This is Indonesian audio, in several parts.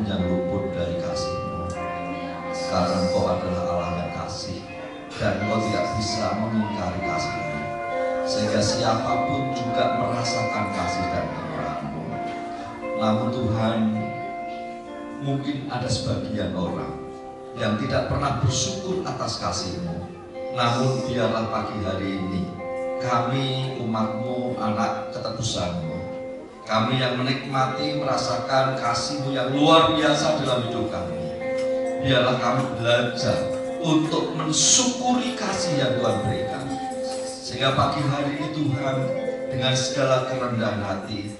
yang luput dari kasih-Mu. Karena Engkau adalah Allah yang kasih, dan Engkau tidak bisa mengingkari kasih-Mu, sehingga siapapun juga merasakan kasih dan kemurahan-Mu. Namun Tuhan, mungkin ada sebagian orang yang tidak pernah bersyukur atas kasih-Mu. Namun biarlah pagi hari ini kami umat-Mu, anak ketebusan-Mu, kami yang menikmati merasakan kasih-Mu yang luar biasa dalam hidup kami, biarlah kami belajar untuk mensyukuri kasih yang Tuhan berikan. Sehingga pagi hari ini Tuhan, dengan segala kerendahan hati,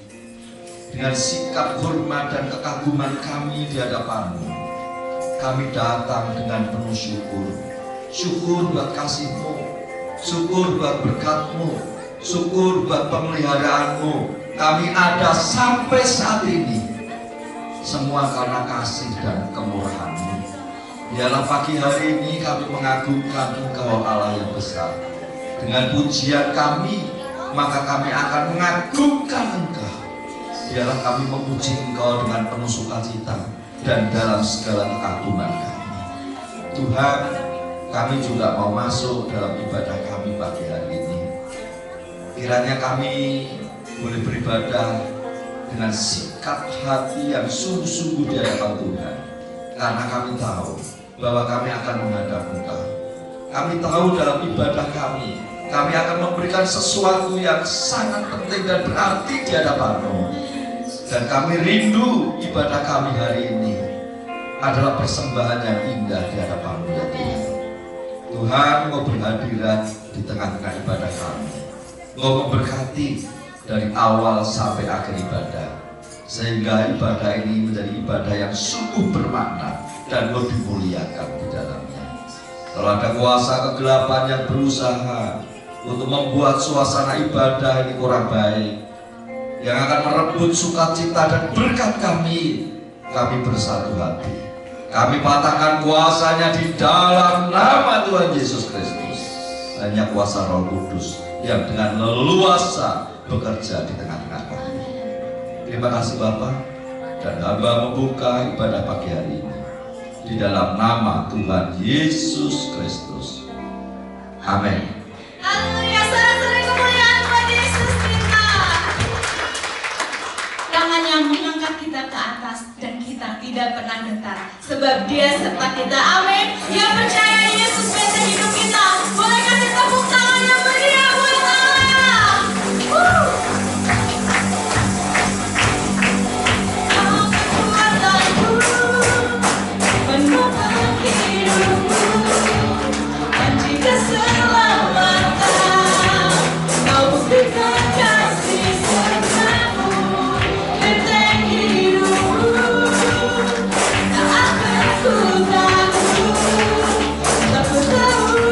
dengan sikap hormat dan kekaguman kami di hadapan-Mu, kami datang dengan penuh syukur. Syukur buat kasih-Mu, syukur buat berkat-Mu, syukur buat pemeliharaan-Mu. Kami ada sampai saat ini, semua karena kasih dan kemurahan-Mu. Biarlah pagi hari ini kami mengagungkan Engkau Allah yang besar. Dengan pujian kami, maka kami akan mengagungkan Engkau. Biarlah kami memuji Engkau dengan penuh sukacita dan dalam segala kekaguman kami. Tuhan, kami juga mau masuk dalam ibadah kami pagi hari ini. Kiranya kami boleh beribadah dengan sikap hati yang sungguh-sungguh di hadapan Tuhan. Karena kami tahu bahwa kami akan menghadap Engkau. Kami tahu dalam ibadah kami akan memberikan sesuatu yang sangat penting dan berarti di hadapan-Mu. Dan kami rindu ibadah kami hari ini adalah persembahan yang indah di hadapan-Mu ya Tuhan. Tuhan mau berhadirat di tengah-tengah ibadah kami. Mau memberkati dari awal sampai akhir ibadah, sehingga ibadah ini menjadi ibadah yang sungguh bermakna dan mau dimuliakan di dalamnya. Kalau ada kuasa kegelapan yang berusaha untuk membuat suasana ibadah ini kurang baik, yang akan merebut sukacita dan berkat kami bersatu hati. Kami patahkan kuasanya di dalam nama Tuhan Yesus Kristus. Hanya kuasa Roh Kudus yang dengan leluasa bekerja di tengah-tengah kami. Terima kasih Bapa, dan hamba membuka ibadah pagi hari ini di dalam nama Tuhan Yesus Kristus. Amin. Haleluya, saudara-saudari kemuliaan Tuhan Yesus kita. Tangan yang mengangkat kita ke atas dan kita tidak pernah gentar, sebab Dia serta kita. Amin. Yang percaya Yesus benar hidup kita, boleh kasih tepuk tangan yang meriah buat Allah. Kekuatanku penuhkan hidupku, janji keselamatan, Kau buktikan kasih serta-Mu, benteng hidupku. Tak akan ku takut, tak ku tahu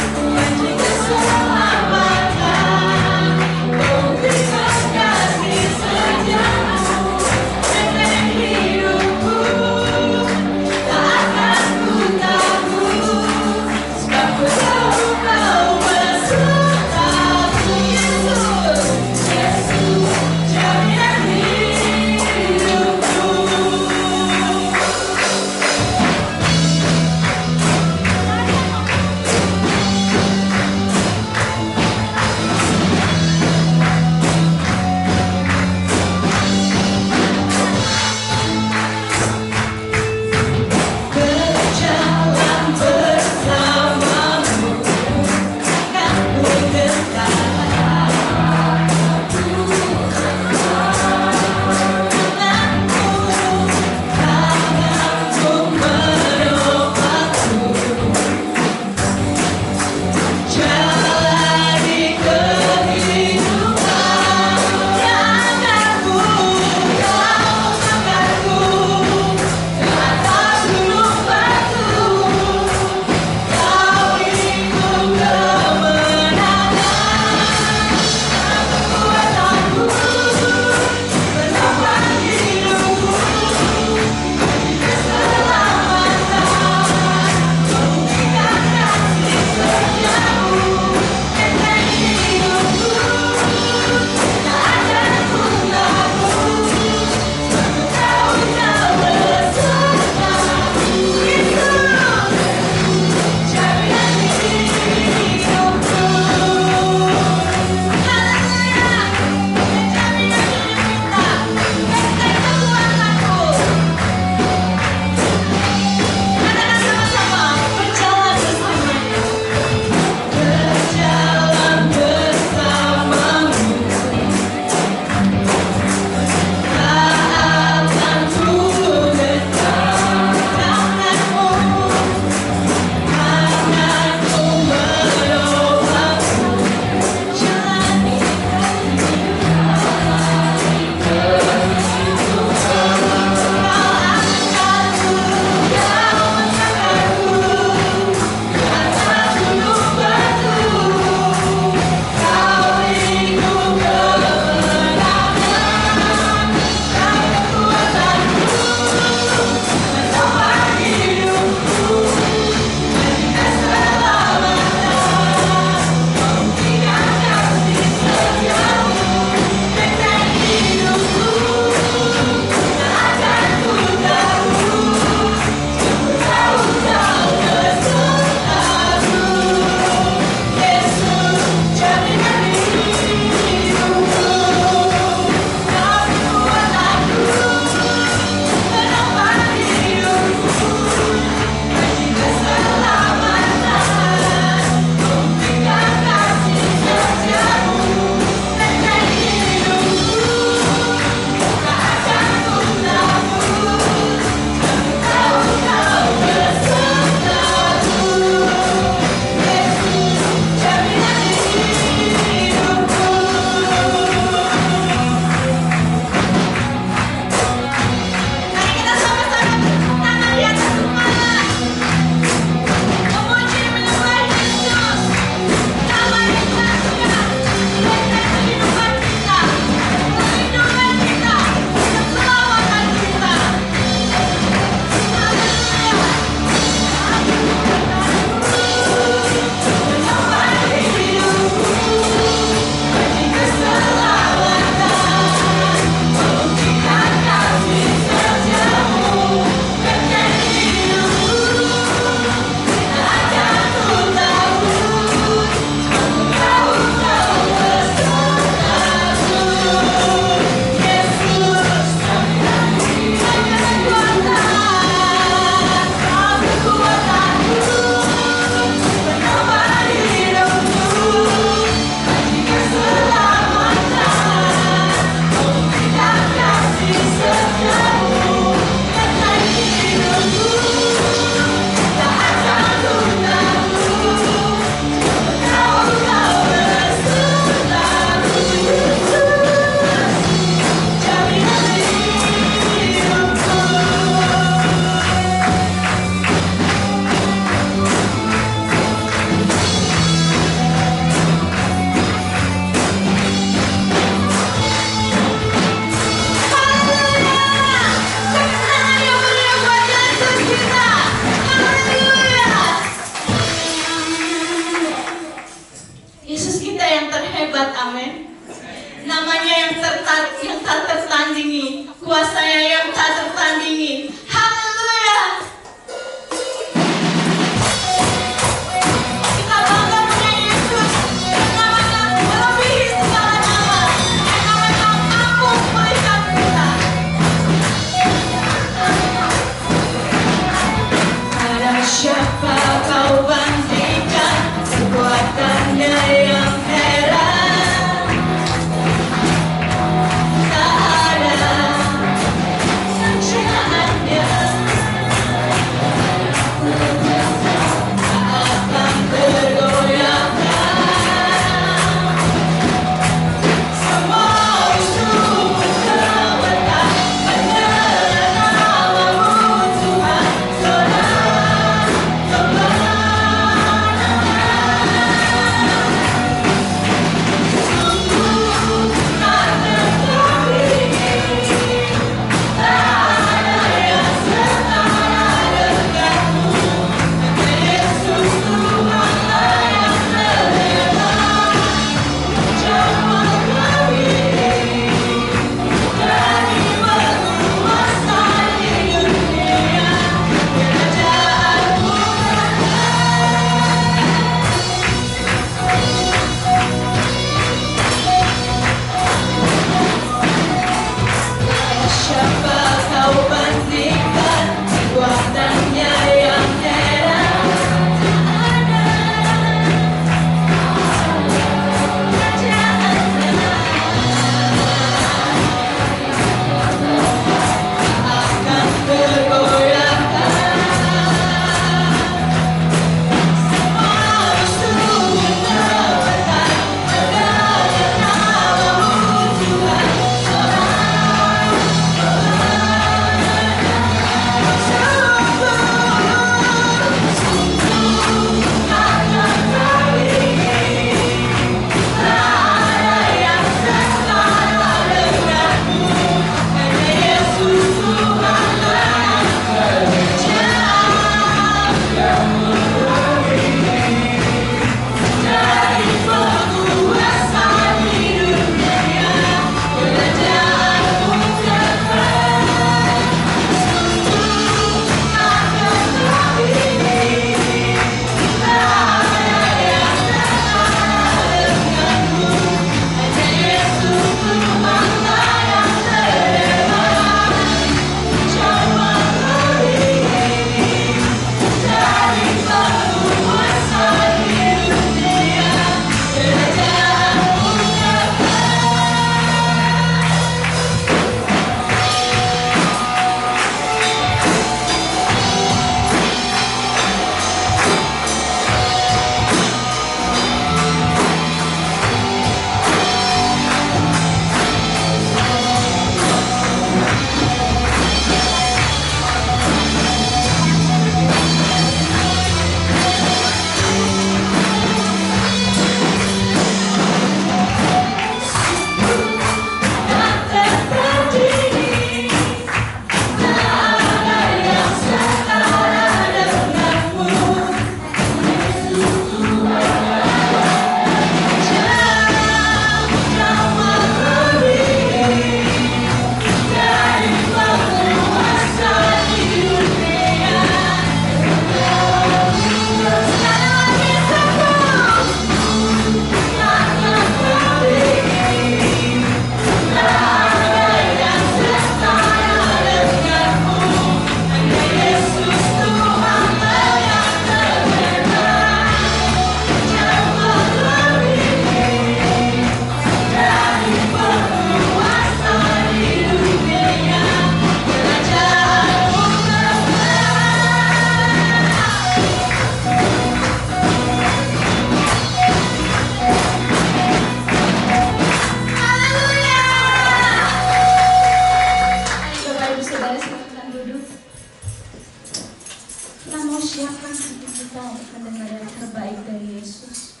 siapkan hati kita untuk mendengar yang terbaik dari Yesus.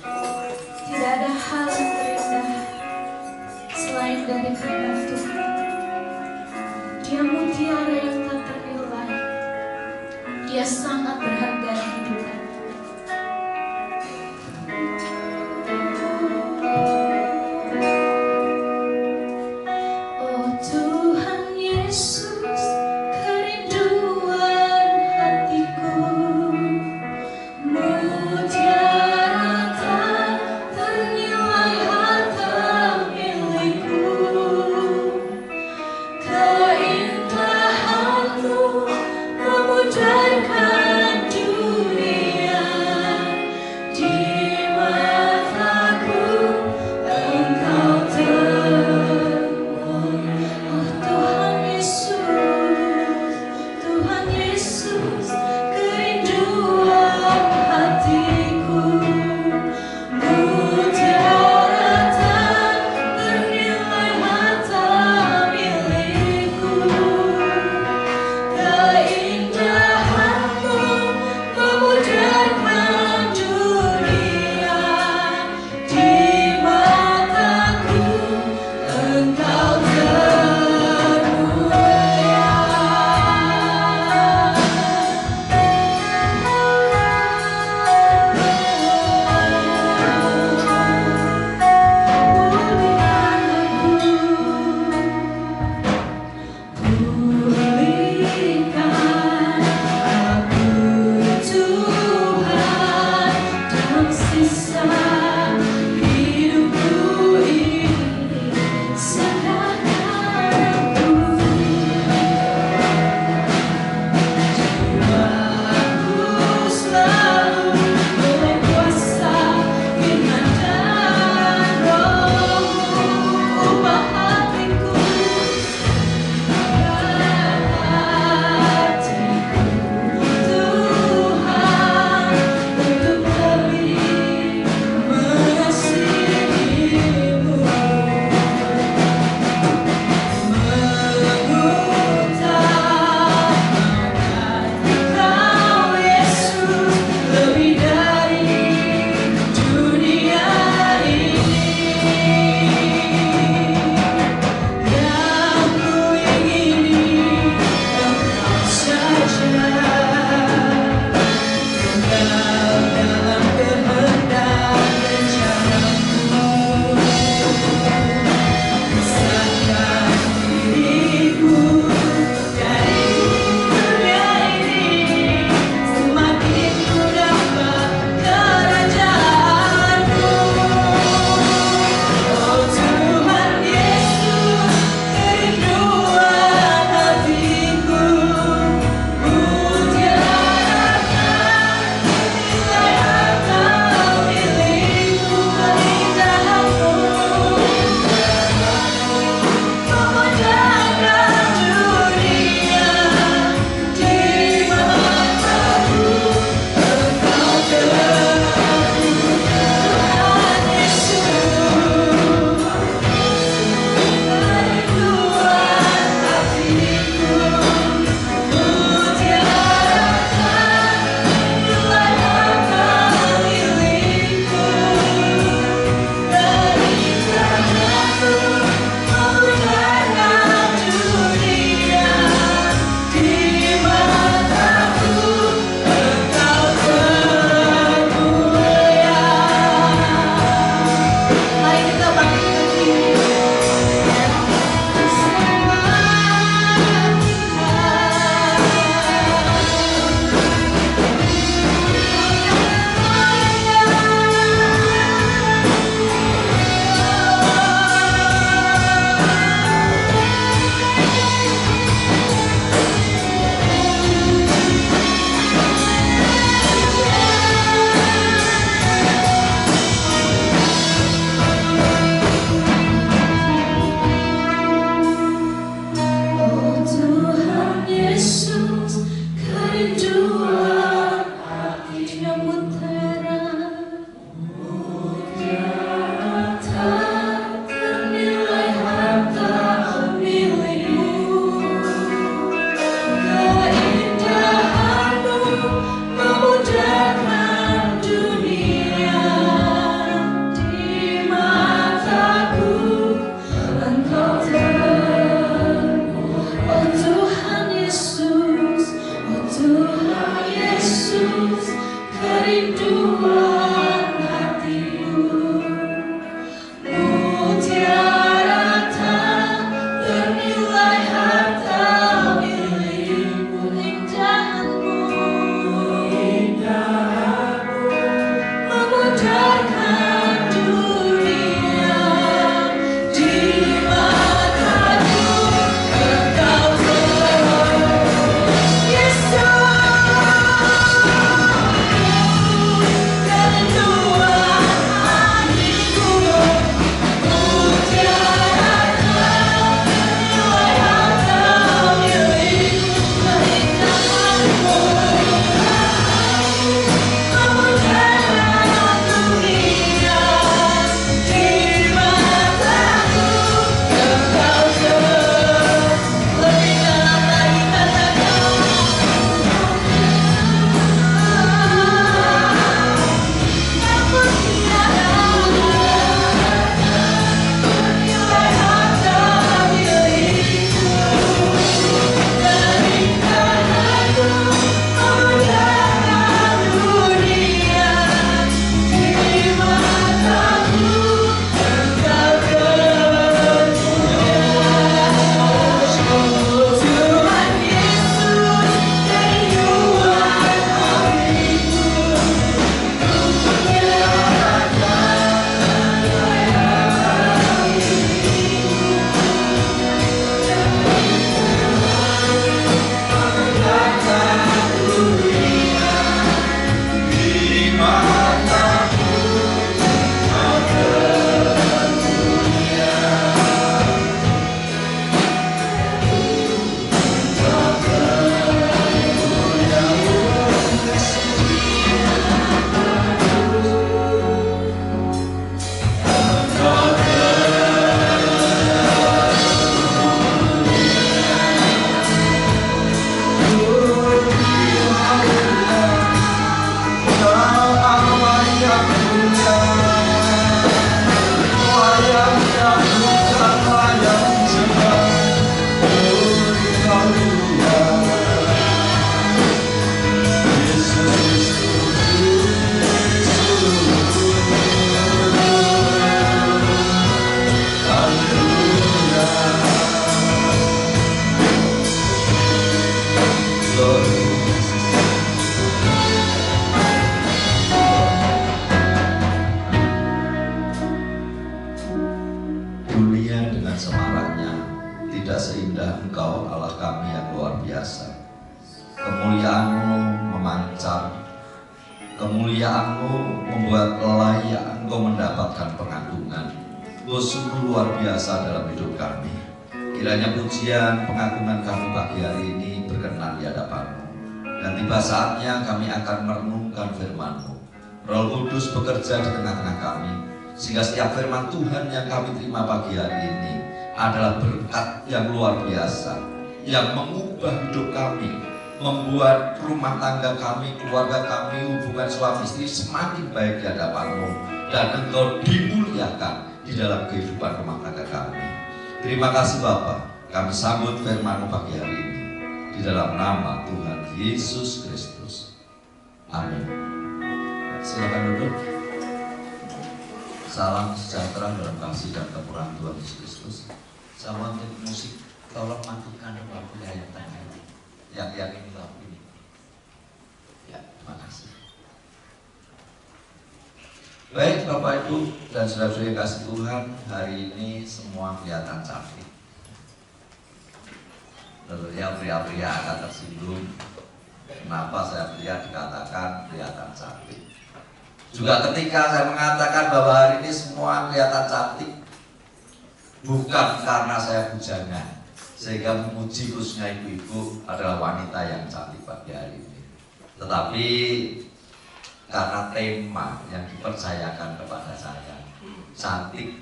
Tidak ada hal yang terindah selain dari firman Tuhan. Dia mutiara yang tak ternilai. Dia sangat berharga di hidup kami. Oh Tuhan Yesus, kerinduan hatiku, mutiara tak ternilai harta milikku. Keindahanmu memudarkan dunia, di mataku Engkau termohon. Oh Tuhan Yesus, Tuhan Yesus, kerinduan hatiku, mutiara tak ternilai harta milikku. Keindahanmu Dunia dengan semaraknya tidak seindah Engkau Allah kami yang luar biasa. Kemuliaan-Mu memancar, kemuliaan-Mu membuat layak Engkau mendapatkan pengagungan. Engkau sungguh luar biasa dalam hidup kami. Kiranya pujian pengagungan kami pagi hari ini berkenan di hadapan-Mu. Dan tiba saatnya kami akan merenungkan firman-Mu. Roh Kudus bekerja di tengah-tengah kami, sehingga setiap firman Tuhan yang kami terima pagi hari ini adalah berkat yang luar biasa, yang mengubah hidup kami, membuat rumah tangga kami, keluarga kami, hubungan suami istri semakin baik di hadapan-Mu, dan Engkau dimuliakan di dalam kehidupan rumah tangga kami. Terima kasih Bapa, kami sambut firman-Mu pagi hari ini di dalam nama Tuhan Yesus Kristus. Amin. Silakan duduk. Salam sejahtera dalam kasih dan kemurahan Tuhan Yesus Kristus. Sama untuk musik, tolong matikan lampu yang tengah ini. Yang ini lampu ini. Ya, terima kasih. Baik Bapak Ibu dan saudara-saudari kasih Tuhan, hari ini semua kelihatan cantik. Tentunya pria-pria akan tersinggung. Kenapa saya pria dikatakan kelihatan cantik? Juga ketika saya mengatakan bahwa hari ini semua kelihatan cantik, bukan karena saya bujangan, sehingga memuji khususnya ibu-ibu adalah wanita yang cantik pagi hari ini, tetapi karena tema yang dipercayakan kepada saya, cantik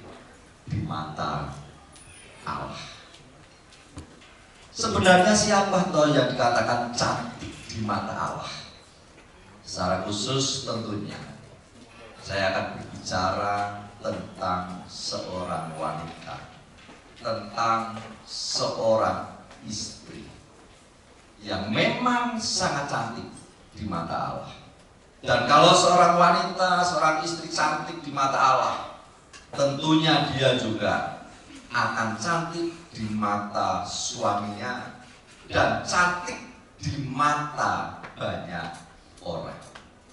di mata Allah. Sebenarnya siapa toh yang dikatakan cantik di mata Allah? Secara khusus tentunya saya akan berbicara tentang seorang wanita, tentang seorang istri yang memang sangat cantik di mata Allah. Dan kalau seorang wanita, seorang istri cantik di mata Allah, tentunya dia juga akan cantik di mata suaminya dan cantik di mata banyak orang.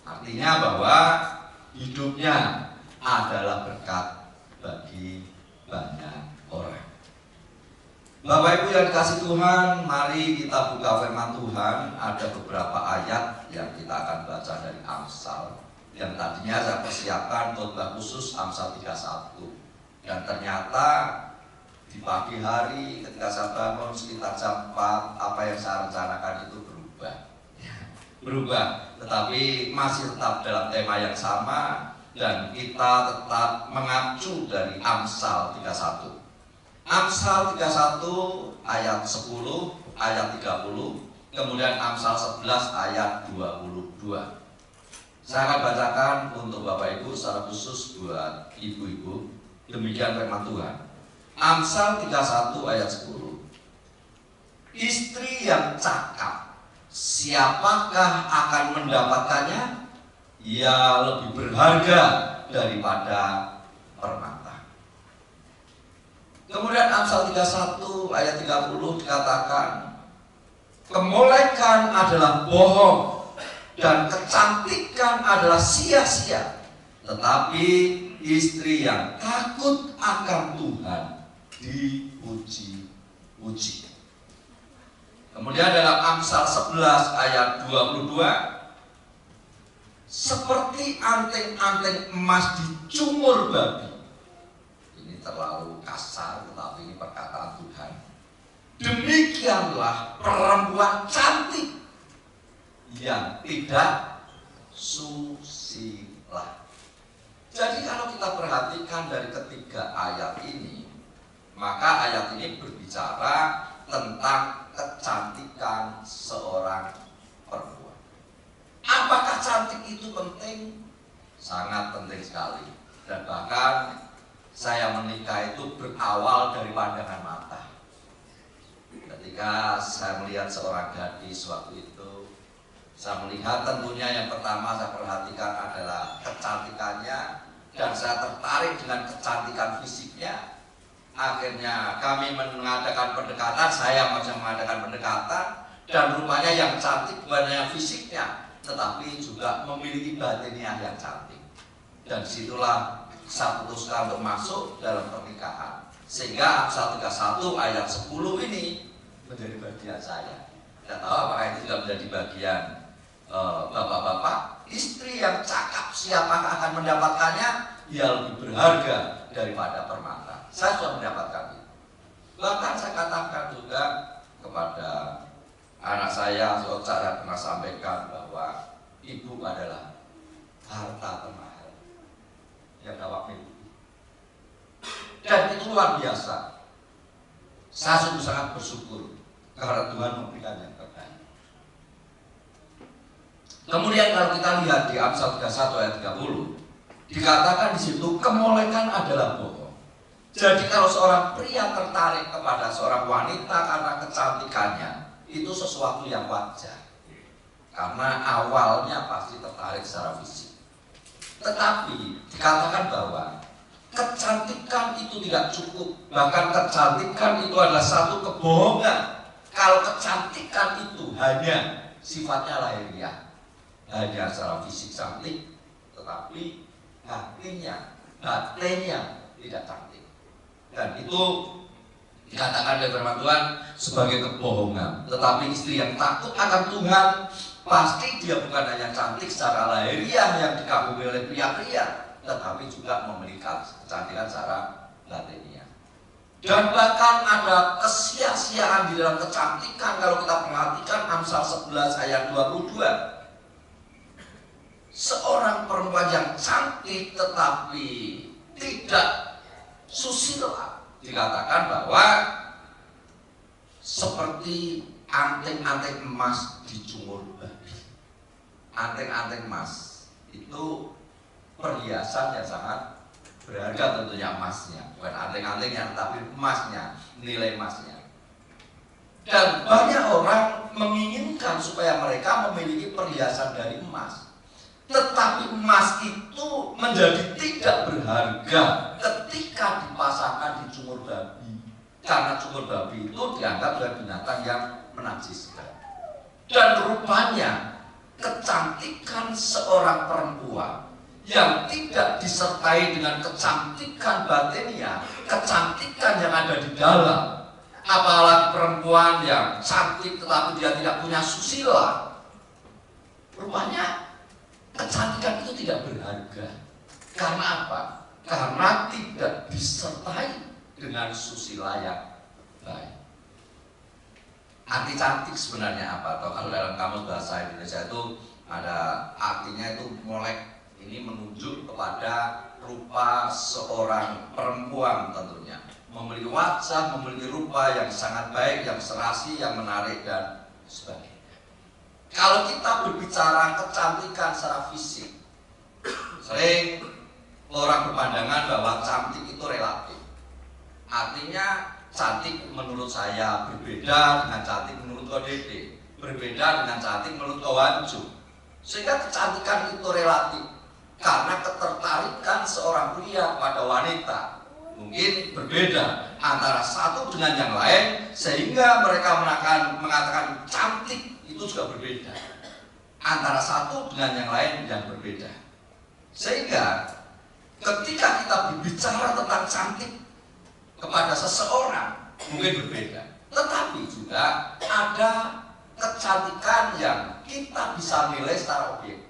Artinya bahwa hidupnya adalah berkat bagi banyak orang. Bapak Ibu yang dikasih Tuhan, mari kita buka firman Tuhan. Ada beberapa ayat yang kita akan baca dari Amsal, yang tadinya saya persiapkan khotbah khusus Amsal 31. Dan ternyata di pagi hari ketika saya bangun sekitar jam 4, apa yang saya rencanakan itu berubah, tetapi masih tetap dalam tema yang sama, dan kita tetap mengacu dari Amsal 31. Amsal 31 ayat 10, ayat 30, kemudian Amsal 11 ayat 22. Saya akan bacakan untuk Bapak Ibu secara khusus buat ibu-ibu. Demikian firman Tuhan. Amsal 31 ayat 10. Istri yang cakap, siapakah akan mendapatkannya? Ia lebih berharga daripada permata. Kemudian Amsal 31 ayat 30 dikatakan, kemolekan adalah bohong dan kecantikan adalah sia-sia, tetapi istri yang takut akan Tuhan dipuji-puji. Kemudian dalam Amsal 11 ayat 22, seperti anting-anting emas dicumur babi. Ini terlalu kasar, tetapi ini perkataan Tuhan. Demikianlah perempuan cantik yang tidak susila. Jadi kalau kita perhatikan dari ketiga ayat ini, maka ayat ini berbicara tentang kecantikan seorang perempuan. Apakah cantik itu penting? Sangat penting sekali. Dan bahkan saya menikah itu berawal dari pandangan mata. Ketika saya melihat seorang gadis waktu itu, saya melihat tentunya yang pertama saya perhatikan adalah kecantikannya, dan saya tertarik dengan kecantikan fisiknya. Akhirnya kami mengadakan pendekatan, saya macam mengadakan pendekatan, Dan rupanya yang cantik bukan hanya fisiknya, tetapi juga memiliki batinnya yang cantik. Dan disitulah saya putuskan untuk masuk dalam pernikahan. Sehingga Amsal 31 ayat 10 ini menjadi bagian saya. Tidak tahu apakah itu juga menjadi bagian bapak-bapak. Istri yang cakap siapa akan mendapatkannya, ia lebih berharga daripada permata. Saya sudah mendapatkan itu. Bahkan saya katakan juga kepada anak saya, saya pernah sampaikan bahwa ibu adalah harta termahal yang awak miliki. Dan itu luar biasa. Saya sungguh sangat bersyukur karena Tuhan memberikan yang terbaik. Kemudian kalau kita lihat di Amsal 31 ayat 30, dikatakan di situ kemolekan adalah bohong. Jadi kalau seorang pria tertarik kepada seorang wanita karena kecantikannya, itu sesuatu yang wajar. Karena awalnya pasti tertarik secara fisik. Tetapi dikatakan bahwa kecantikan itu tidak cukup. Bahkan kecantikan itu adalah satu kebohongan. Kalau kecantikan itu hanya sifatnya lahiriah, hanya secara fisik cantik, tetapi hatinya, batinnya tidak cantik. Dan itu dikatakan oleh firman Tuhan sebagai kebohongan. Tetapi istri yang takut akan Tuhan, pasti dia bukan hanya cantik secara lahiriah yang dikagumi oleh pria-pria, tetapi juga memiliki kecantikan secara batinnya. Dan bahkan ada kesia-siaan di dalam kecantikan. Kalau kita perhatikan Amsal 11 ayat 22, seorang perempuan yang cantik tetapi tidak susila, dikatakan bahwa seperti anting-anting emas dijungur babi. Anting-anting emas itu perhiasan yang sangat berharga, tentunya emasnya, bukan anting-antingnya tetapi emasnya, nilai emasnya. Dan banyak orang menginginkan supaya mereka memiliki perhiasan dari emas. Tetapi emas itu menjadi tidak berharga ketika dipasangkan di cungur babi. Karena cungur babi itu dianggap sebagai binatang yang menajiskan. Dan rupanya kecantikan seorang perempuan yang tidak disertai dengan kecantikan batinnya, kecantikan yang ada di dalam, apalagi perempuan yang cantik tetapi dia tidak punya susila, rupanya kecantikan itu tidak berharga. Karena apa? Karena tidak disertai dengan susila yang baik. Arti cantik sebenarnya apa? Atau kalau dalam kamus bahasa Indonesia itu ada artinya itu molek. Ini menunjuk kepada rupa seorang perempuan tentunya. Memiliki wajah, memiliki rupa yang sangat baik, yang serasi, yang menarik dan sebagainya. Kalau kita berbicara kecantikan secara fisik, sering orang berpandangan bahwa cantik itu relatif. Artinya cantik menurut saya berbeda dengan cantik menurut Ko Dede, berbeda dengan cantik menurut Ko Wanju. Sehingga kecantikan itu relatif. Karena ketertarikan seorang pria pada wanita mungkin berbeda antara satu dengan yang lain, sehingga mereka mengatakan cantik itu juga berbeda antara satu dengan yang lain yang berbeda. Sehingga ketika kita berbicara tentang cantik kepada seseorang mungkin berbeda, tetapi juga ada kecantikan yang kita bisa nilai secara objektif.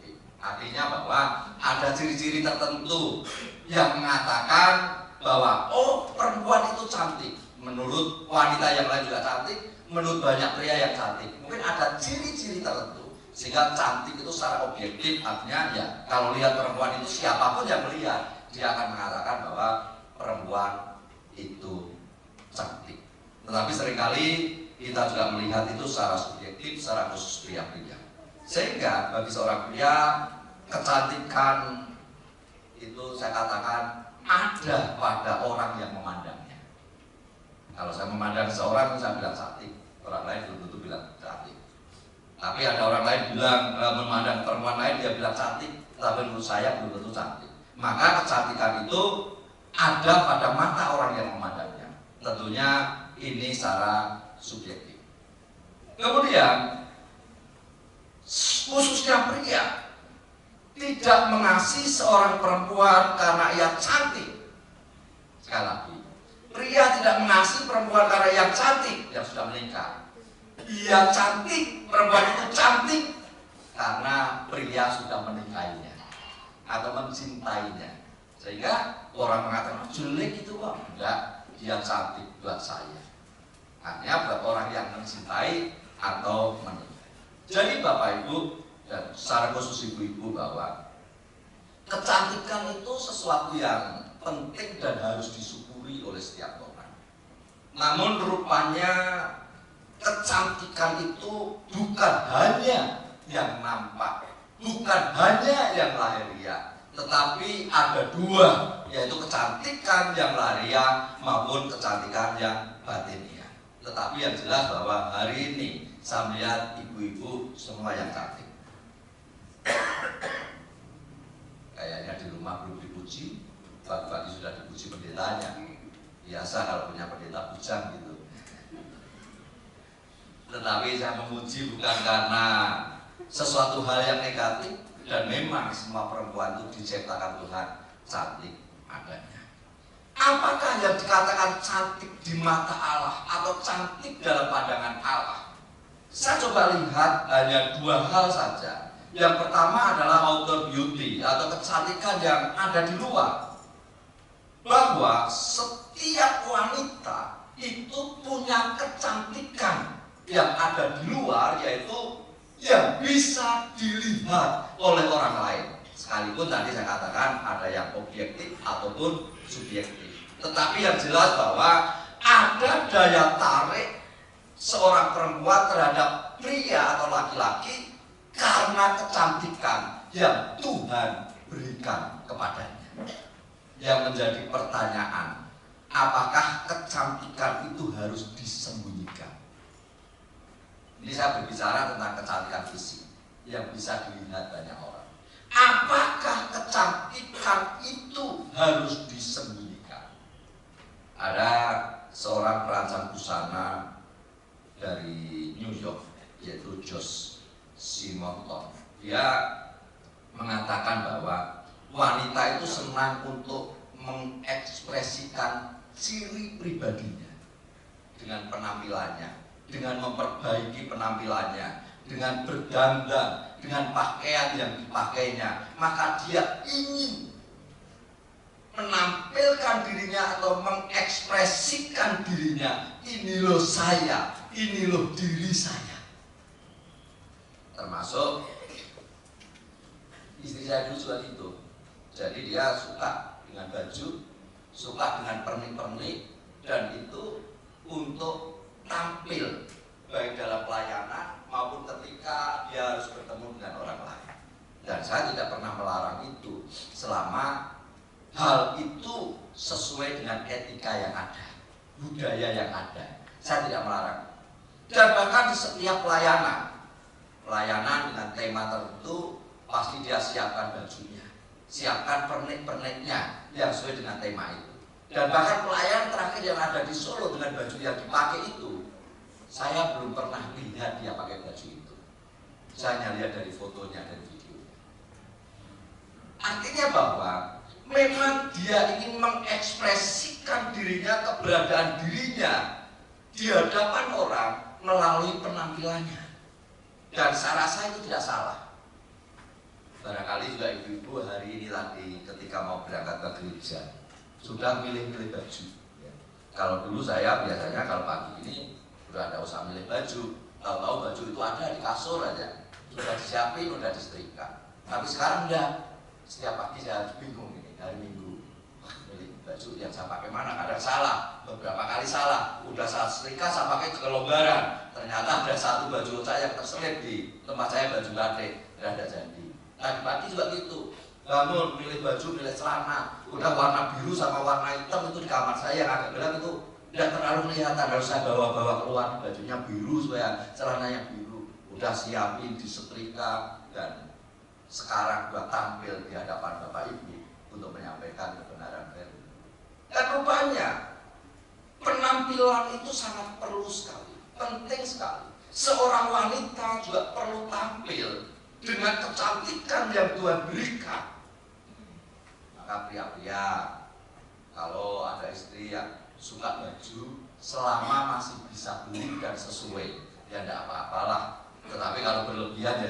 Artinya bahwa ada ciri-ciri tertentu yang mengatakan bahwa oh, perempuan itu cantik. Menurut wanita yang lain juga cantik, menurut banyak pria yang cantik. Mungkin ada ciri-ciri tertentu sehingga cantik itu secara objektif. Artinya ya, kalau lihat perempuan itu siapapun yang melihat, dia akan mengatakan bahwa perempuan itu cantik. Tetapi seringkali kita juga melihat itu secara subjektif, secara khusus pria-pria. Sehingga bagi seorang pria, kecantikan itu saya katakan ada pada orang yang memandangnya. Kalau saya memandang seorang, saya bilang cantik, orang lain belum tentu bilang cantik. Tapi ada orang lain bilang memandang perempuan lain, dia bilang cantik, tapi menurut saya belum tentu cantik. Maka kecantikan itu ada pada mata orang yang memandangnya. Tentunya ini secara subjektif. Kemudian khususnya pria tidak mengasihi seorang perempuan karena ia cantik. Sekali lagi, pria tidak mengasihi perempuan karena ia cantik yang sudah menikah. Ia cantik, perempuan itu cantik karena pria sudah menikahinya atau mencintainya. Sehingga orang mengatakan jelek itu kok, enggak, dia cantik buat saya. Artinya buat orang yang mencintai atau menikah. Jadi Bapak Ibu dan secara khusus ibu-ibu, bahwa kecantikan itu sesuatu yang penting dan harus disyukuri oleh setiap orang. Namun rupanya kecantikan itu bukan hanya yang nampak, bukan hanya yang lahiriah, tetapi ada dua, yaitu kecantikan yang lahiriah maupun kecantikan yang batiniah. Tetapi yang jelas bahwa hari ini saya melihat ibu-ibu semua yang cantik. Kayaknya di rumah belum dipuji, pagi-pagi sudah dipuji pendetanya. Biasa kalau punya pendeta bujang gitu. Tetapi saya memuji bukan karena sesuatu hal yang negatif, dan memang semua perempuan itu diciptakan Tuhan cantik adanya. Apakah yang dikatakan cantik di mata Allah atau cantik dalam pandangan Allah? Saya coba lihat hanya dua hal saja. Yang pertama adalah outer beauty atau kecantikan yang ada di luar. Bahwa setiap wanita itu punya kecantikan yang ada di luar, yaitu yang bisa dilihat oleh orang lain. Sekalipun tadi saya katakan ada yang objektif ataupun subjektif. Tetapi yang jelas bahwa ada daya tarik seorang perempuan terhadap pria atau laki-laki karena kecantikan yang Tuhan berikan kepadanya. Yang menjadi pertanyaan, apakah kecantikan itu harus disembunyikan? Ini saya berbicara tentang kecantikan fisik yang bisa dilihat banyak orang. Apakah kecantikan itu harus disembunyikan? Ada seorang perancang busana dari New York, yaitu Josh Simonton. Dia mengatakan bahwa wanita itu senang untuk mengekspresikan ciri pribadinya dengan penampilannya, dengan memperbaiki penampilannya, dengan berdandan, dengan pakaian yang dipakainya. Maka dia ingin menampilkan dirinya atau mengekspresikan dirinya. Ini loh saya, ini loh diri saya. Termasuk istri saya dulu juga gitu. Jadi dia suka dengan baju, suka dengan pernik-pernik, dan itu untuk tampil baik dalam pelayanan maupun ketika dia harus bertemu dengan orang lain. Dan saya tidak pernah melarang itu selama hal itu sesuai dengan etika yang ada, budaya yang ada. Saya tidak melarang. Dan bahkan di setiap pelayanan dengan tema tertentu, pasti dia siapkan bajunya, siapkan pernik-perniknya yang sesuai dengan tema itu. Dan bahkan pelayan terakhir yang ada di Solo dengan baju yang dipakai itu, saya belum pernah lihat dia pakai baju itu. Saya hanya lihat dari fotonya dan videonya. Artinya bahwa memang dia ingin mengekspresikan dirinya, keberadaan dirinya di hadapan orang melalui penampilannya. Dan saya rasa itu tidak salah. Barangkali juga ibu-ibu hari ini tadi ketika mau berangkat ke gereja sudah milih-milih baju. Kalau dulu saya biasanya kalau pagi ini sudah tidak usah milih baju, tahu-tahu baju itu ada di kasur aja, sudah disiapin, sudah disetrika. Tapi sekarang udah setiap pagi saya harus bingung ini hari Minggu milih baju yang saya pakai mana. Kadang salah, beberapa kali salah, udah saya setrika saya pakai kelonggaran, ternyata ada satu baju saya yang terselip di tempat saya, baju batik, tidak ada jadi. Tadi pagi juga gitu, bangun milih baju, milih celana, udah warna biru sama warna hitam itu di kamar saya yang agak gelap itu tidak terlalu kelihatan, harus saya bawa-bawa keluar, bajunya biru supaya celananya biru, udah siapin, disetrika, dan sekarang buat tampil di hadapan Bapak Ibu untuk menyampaikan kebenaran firman. Dan rupanya penampilan itu sangat perlu sekali, penting sekali. Seorang wanita juga perlu tampil dengan kecantikan yang Tuhan berikan. Maka pria-pria, kalau ada istri yang suka baju, selama masih bisa beli dan sesuai, ya tidak apa-apalah. Tetapi kalau berlebihan ya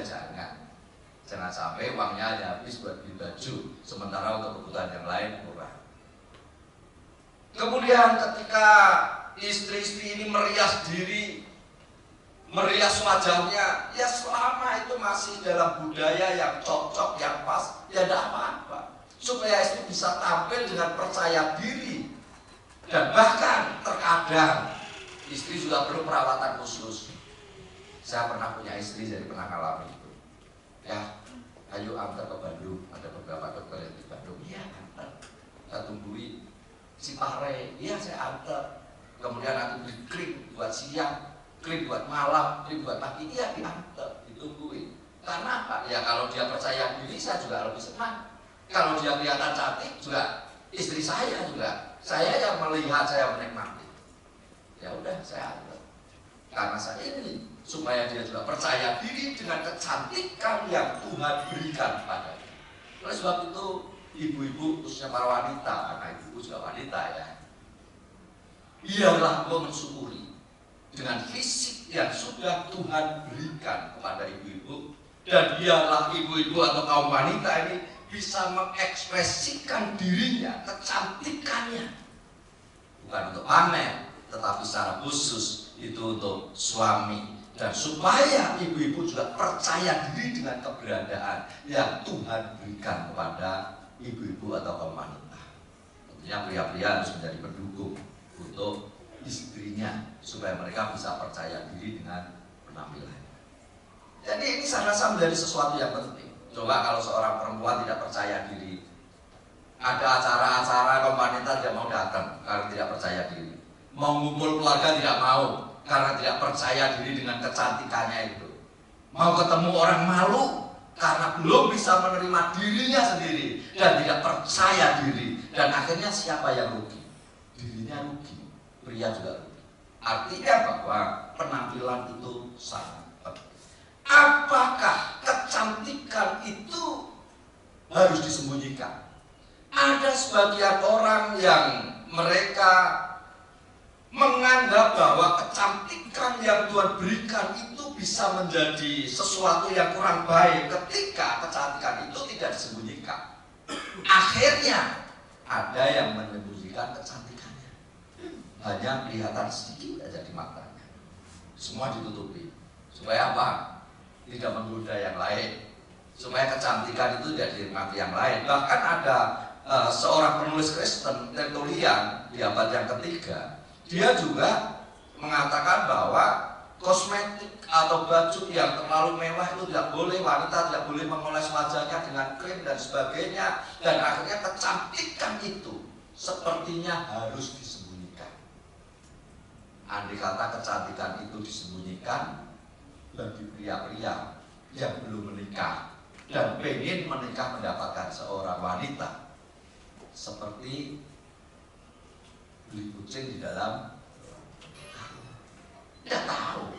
jangan sampai uangnya hanya habis buat beli baju, sementara untuk kebutuhan yang lain kurang. Kemudian ketika istri-istri ini merias diri, merias wajahnya, ya selama itu masih dalam budaya yang cocok, yang pas, ya tidak apa-apa. Supaya istri bisa tampil dengan percaya diri. Dan bahkan terkadang istri juga perlu perawatan khusus. Saya pernah punya istri, jadi pernah ngalami itu. Ya, ayo antar ke Bandung, ada beberapa dokter yang di Bandung. Iya, antar. Kita tungguin si Pare, iya saya antar. Kemudian nanti beli krim buat siang, krim buat malam, krim buat pagi, iya diantar, ditungguin. Karena apa? Ya kalau dia percaya diri, saya juga lebih senang. Kalau dia kelihatan cantik juga, istri saya juga. Saya yang melihat, saya menikmati. Ya udah, saya antar. Karena saya ini supaya dia juga percaya diri dengan kecantikan yang Tuhan berikan kepadanya. Oleh sebab itu, ibu-ibu khususnya para wanita, karena ibu juga wanita ya, biarlah engkau mensyukuri dengan fisik yang sudah Tuhan berikan kepada ibu-ibu, dan biarlah ibu-ibu atau kaum wanita ini bisa mengekspresikan dirinya, kecantikannya, bukan untuk pamer, tetapi secara khusus itu untuk suami, dan supaya ibu-ibu juga percaya diri dengan keberadaan yang Tuhan berikan kepada ibu-ibu atau kaum wanita. Tentunya pria-pria harus menjadi pendukung untuk istrinya supaya mereka bisa percaya diri dengan penampilannya. Jadi ini saya rasa menjadi sesuatu yang penting. Coba kalau seorang perempuan tidak percaya diri, ada acara-acara kaum wanita tidak mau datang karena tidak percaya diri, mau ngumpul keluarga tidak mau karena tidak percaya diri dengan kecantikannya itu, mau ketemu orang malu karena belum bisa menerima dirinya sendiri dan tidak percaya diri, dan akhirnya siapa yang rugi? Dirinya rugi, pria juga rugi. Artinya bahwa penampilan itu sangat penting. Apakah kecantikan itu harus disembunyikan? Ada sebagian orang yang mereka menganggap bahwa kecantikan yang Tuhan berikan itu bisa menjadi sesuatu yang kurang baik ketika kecantikan itu tidak disembunyikan. Akhirnya ada yang menyembunyikan kecantikannya, hanya kelihatan sedikit aja di matanya, semua ditutupi. Supaya apa? Tidak menggoda yang lain, supaya kecantikan itu tidak dinikmati yang lain. Bahkan ada seorang penulis Kristen, Tertullian, di abad yang ketiga, dia juga mengatakan bahwa kosmetik atau baju yang terlalu mewah itu tidak boleh, wanita tidak boleh mengoles wajahnya dengan krim dan sebagainya, dan akhirnya kecantikan itu sepertinya harus disembunyikan. Andai kata kecantikan itu disembunyikan, bagi pria-pria yang belum menikah dan pengen menikah mendapatkan seorang wanita, seperti beli kucing di dalam, tidak tahu.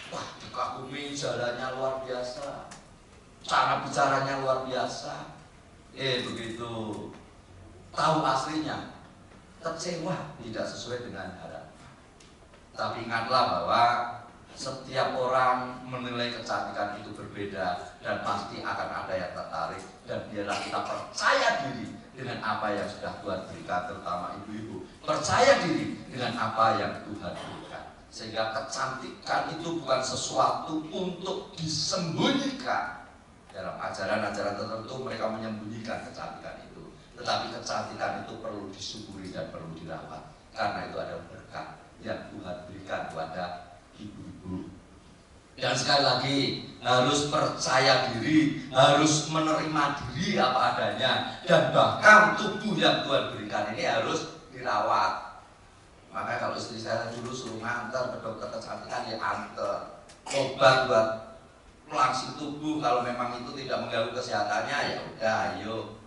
Wah, dikagumi jalannya luar biasa, cara bicaranya luar biasa. Begitu tahu aslinya, kecewa, tidak sesuai dengan harapan. Tapi ingatlah bahwa setiap orang menilai kecantikan itu berbeda, dan pasti akan ada yang tertarik. Dan biarlah kita percaya diri dengan apa yang sudah Tuhan berikan, terutama ibu-ibu percaya diri dengan apa yang Tuhan berikan, sehingga kecantikan itu bukan sesuatu untuk disembunyikan. Dalam ajaran-ajaran tertentu mereka menyembunyikan kecantikan itu, tetapi kecantikan itu perlu disyukuri dan perlu dirawat, karena itu adalah berkat yang Tuhan berikan kepada ibu-ibu. Dan sekali lagi harus percaya diri, harus menerima diri apa adanya, dan bahkan tubuh yang Tuhan berikan ini harus dirawat. Maka kalau istri saya dulu suruh nganter ke dokter kecantikan, ya anter. Obat buat pelangsing tubuh kalau memang itu tidak mengganggu kesehatannya, ya udah, ayo.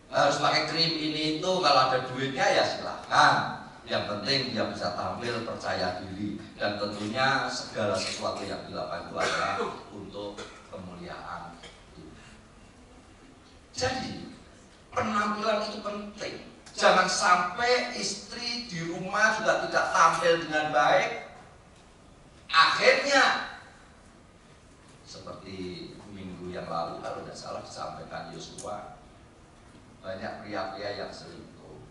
Harus pakai krim ini itu, kalau ada duitnya ya silahkan. Yang penting dia bisa tampil percaya diri, dan tentunya segala sesuatu yang dilakukan itu adalah untuk kemuliaan Tuhan. Jadi penampilan itu penting. Jangan sampai istri di rumah juga tidak tampil dengan baik. Akhirnya seperti minggu yang lalu kalau tidak salah disampaikan Yosua, banyak pria-pria yang selingkuh,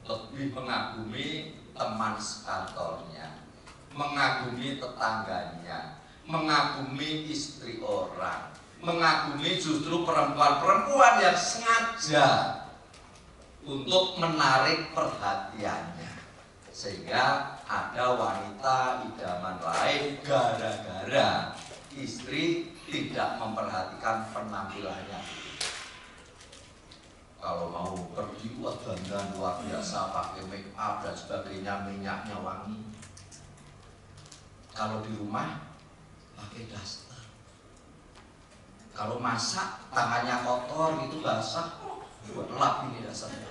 lebih mengagumi teman sekantornya, mengagumi tetangganya, mengagumi istri orang, mengagumi justru perempuan-perempuan yang sengaja untuk menarik perhatiannya, sehingga ada wanita idaman lain gara-gara istri tidak memperhatikan penampilannya. Kalau mau pergi dandan luar biasa, pakai make up dan sebagainya, minyaknya wangi. Kalau di rumah pakai daster. Kalau masak tangannya kotor gitu basah, buat lap ini dasarnya.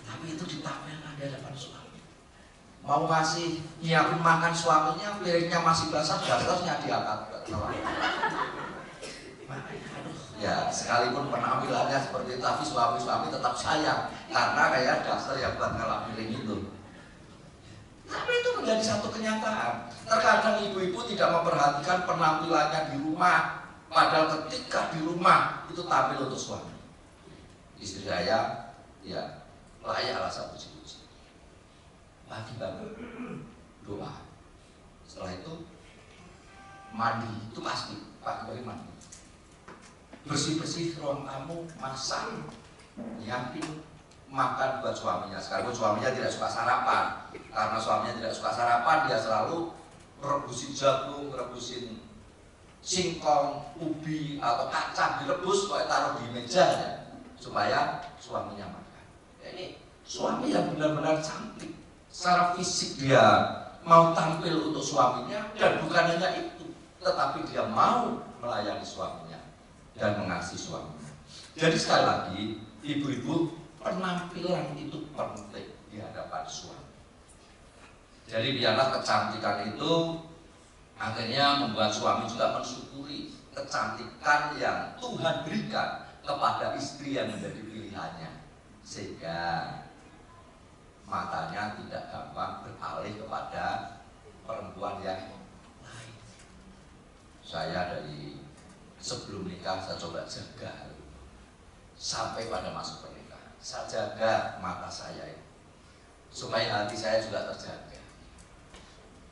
Tapi itu ditampilkan di hadapan suami. Mau ngasih nyiapin makan suaminya, piringnya masih basah, dasternya diangkat. Ya, sekalipun penampilannya seperti itu, tapi suami-suami tetap sayang karena kayak daster yang buat ngelap piring itu. Tapi itu menjadi satu kenyataan. Terkadang ibu-ibu tidak memperhatikan penampilannya di rumah, padahal ketika di rumah itu tampil untuk suami. Istri saya, ya layaklah saya puji-puji. Pagi bangun, doa. Setelah itu mandi, itu pasti pagi-pagi mandi. Bersih-bersih ruang tamu, masak, nyiapin makan buat suaminya. Sekalipun suaminya tidak suka sarapan, karena suaminya tidak suka sarapan, dia selalu rebusin jagung, rebusin singkong, ubi atau kacang direbus, kok taruh di meja ya, supaya suaminya makan. Ya, ini suami yang benar-benar cantik. Secara fisik dia mau tampil untuk suaminya, dan bukan hanya itu, tetapi dia mau melayani suaminya dan mengasihi suaminya. Jadi sekali lagi, ibu-ibu, penampilan itu penting di hadapan suami. Jadi biarlah kecantikan itu akhirnya membuat suami juga mensyukuri kecantikan yang Tuhan berikan kepada istri yang menjadi pilihannya, sehingga matanya tidak gampang beralih kepada perempuan yang lain. Saya dari sebelum nikah saya coba jaga sampai pada masuk pernikahan. Saya jaga mata saya ini, supaya hati saya juga terjaga,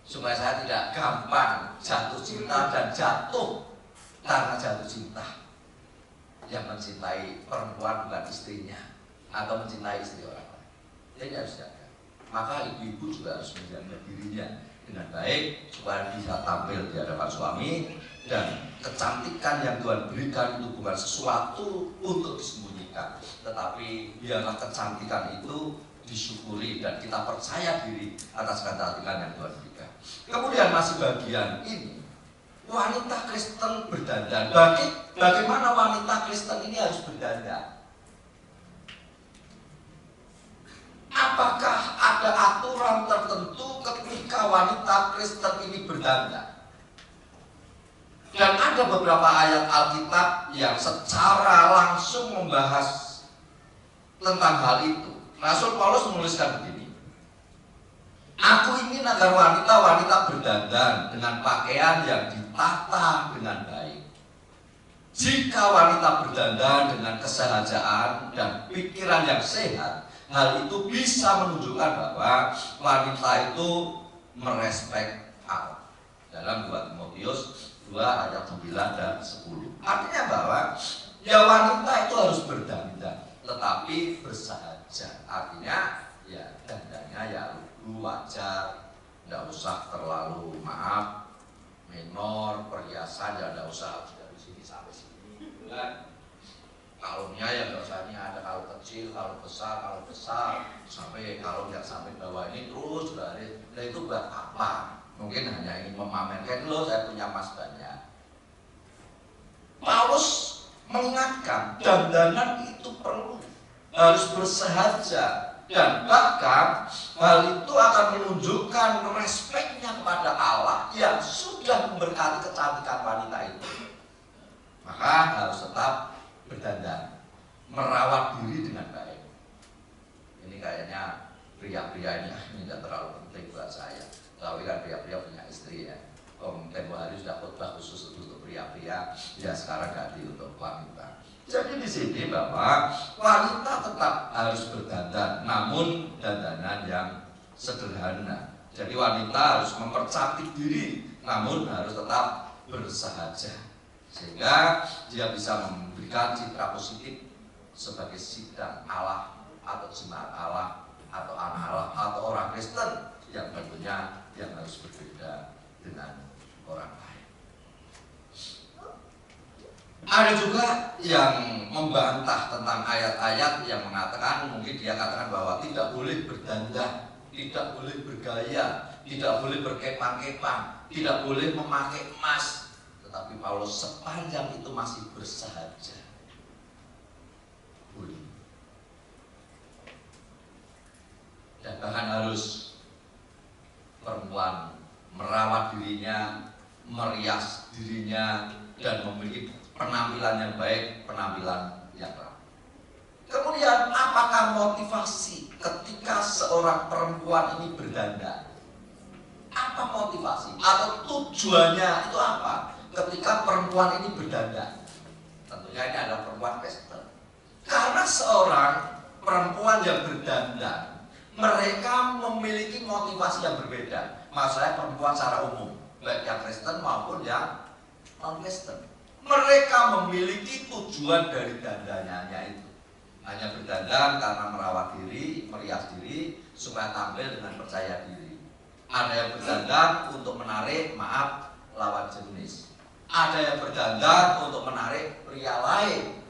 supaya saya tidak gampang jatuh cinta dan jatuh karena jatuh cinta. Yang mencintai perempuan bukan istrinya, atau mencintai istri orang lain. Jadi harus jaga. Maka ibu-ibu juga harus menjaga dirinya dengan baik supaya bisa tampil di hadapan suami, dan kecantikan yang Tuhan berikan itu bukan sesuatu untuk disembunyikan, tetapi biarlah kecantikan itu disyukuri dan kita percaya diri atas kecantikan yang Tuhan berikan. Kemudian masih bagian ini, wanita Kristen berdandan. Bagaimana wanita Kristen ini harus berdandan? Apakah ada aturan tertentu ketika wanita Kristen ini berdandan? Dan ada beberapa ayat Alkitab yang secara langsung membahas tentang hal itu. Rasul Paulus menuliskan begini: aku ingin agar wanita-wanita berdandan dengan pakaian yang ditata dengan baik. Jika wanita berdandan dengan kesengajaan dan pikiran yang sehat, hal itu bisa menunjukkan bahwa wanita itu merespek Allah. Dalam 2 Timotius 2 ayat 9 dan 10. Artinya bahwa ya wanita itu harus berdandan, tetapi bersahaja. Artinya ya dandannya ya wajar, tidak usah terlalu minor, perhiasan ya tidak usah dari sini sampai sini, kan? Kalungnya ya nggak usah, ini ada kalung kecil, kalung besar, sampai kalung yang sampai bawah ini terus sudah ada. Nah itu buat apa? Mungkin hanya ingin memamerkan, loh saya punya emas banyak. Paulus mengingatkan dandanan itu perlu, harus bersahaja, dan bahkan hal itu akan menunjukkan respeknya kepada Allah yang sudah memberkati kecantikan wanita itu. Maka harus tetap berdandan, merawat diri dengan baik. Ini kayaknya pria-pria ini tidak terlalu penting buat saya. Tapi kan pria-pria punya istri ya. Tempo hari sudah khotbah khusus untuk pria-pria, ya sekarang ganti untuk wanita. Jadi di sini bahwa wanita tetap harus berdandan, namun dandanan yang sederhana. Jadi wanita harus mempercantik diri, namun harus tetap bersahaja, sehingga dia bisa memberikan citra positif sebagai sidang Allah atau jemaat Allah atau anak Allah atau orang Kristen yang tentunya yang harus berbeda dengan orang lain. Ada juga yang membantah tentang ayat-ayat yang mengatakan, mungkin dia katakan bahwa tidak boleh berdandan, tidak boleh bergaya, tidak boleh berkepang-kepang, tidak boleh memakai emas. Tetapi Paulus sepanjang itu masih bersahaja, boleh. Dan bahkan harus perempuan merawat dirinya, merias dirinya, dan memiliki penampilan yang baik, penampilan yang rapi. Kemudian apakah motivasi ketika seorang perempuan ini berdandan? Apa motivasi atau tujuannya itu apa ketika perempuan ini berdandan? Tentunya ini adalah perempuan Kristen. Karena seorang perempuan yang berdandan, mereka memiliki motivasi yang berbeda. Maksudnya perempuan secara umum, baik yang Kristen maupun yang non-Kristen. Mereka memiliki tujuan dari dandannya itu. Hanya berdandan karena merawat diri, merias diri, supaya tampil dengan percaya diri. Ada yang berdandan untuk menarik, lawan jenis. Ada yang berdandan untuk menarik pria lain,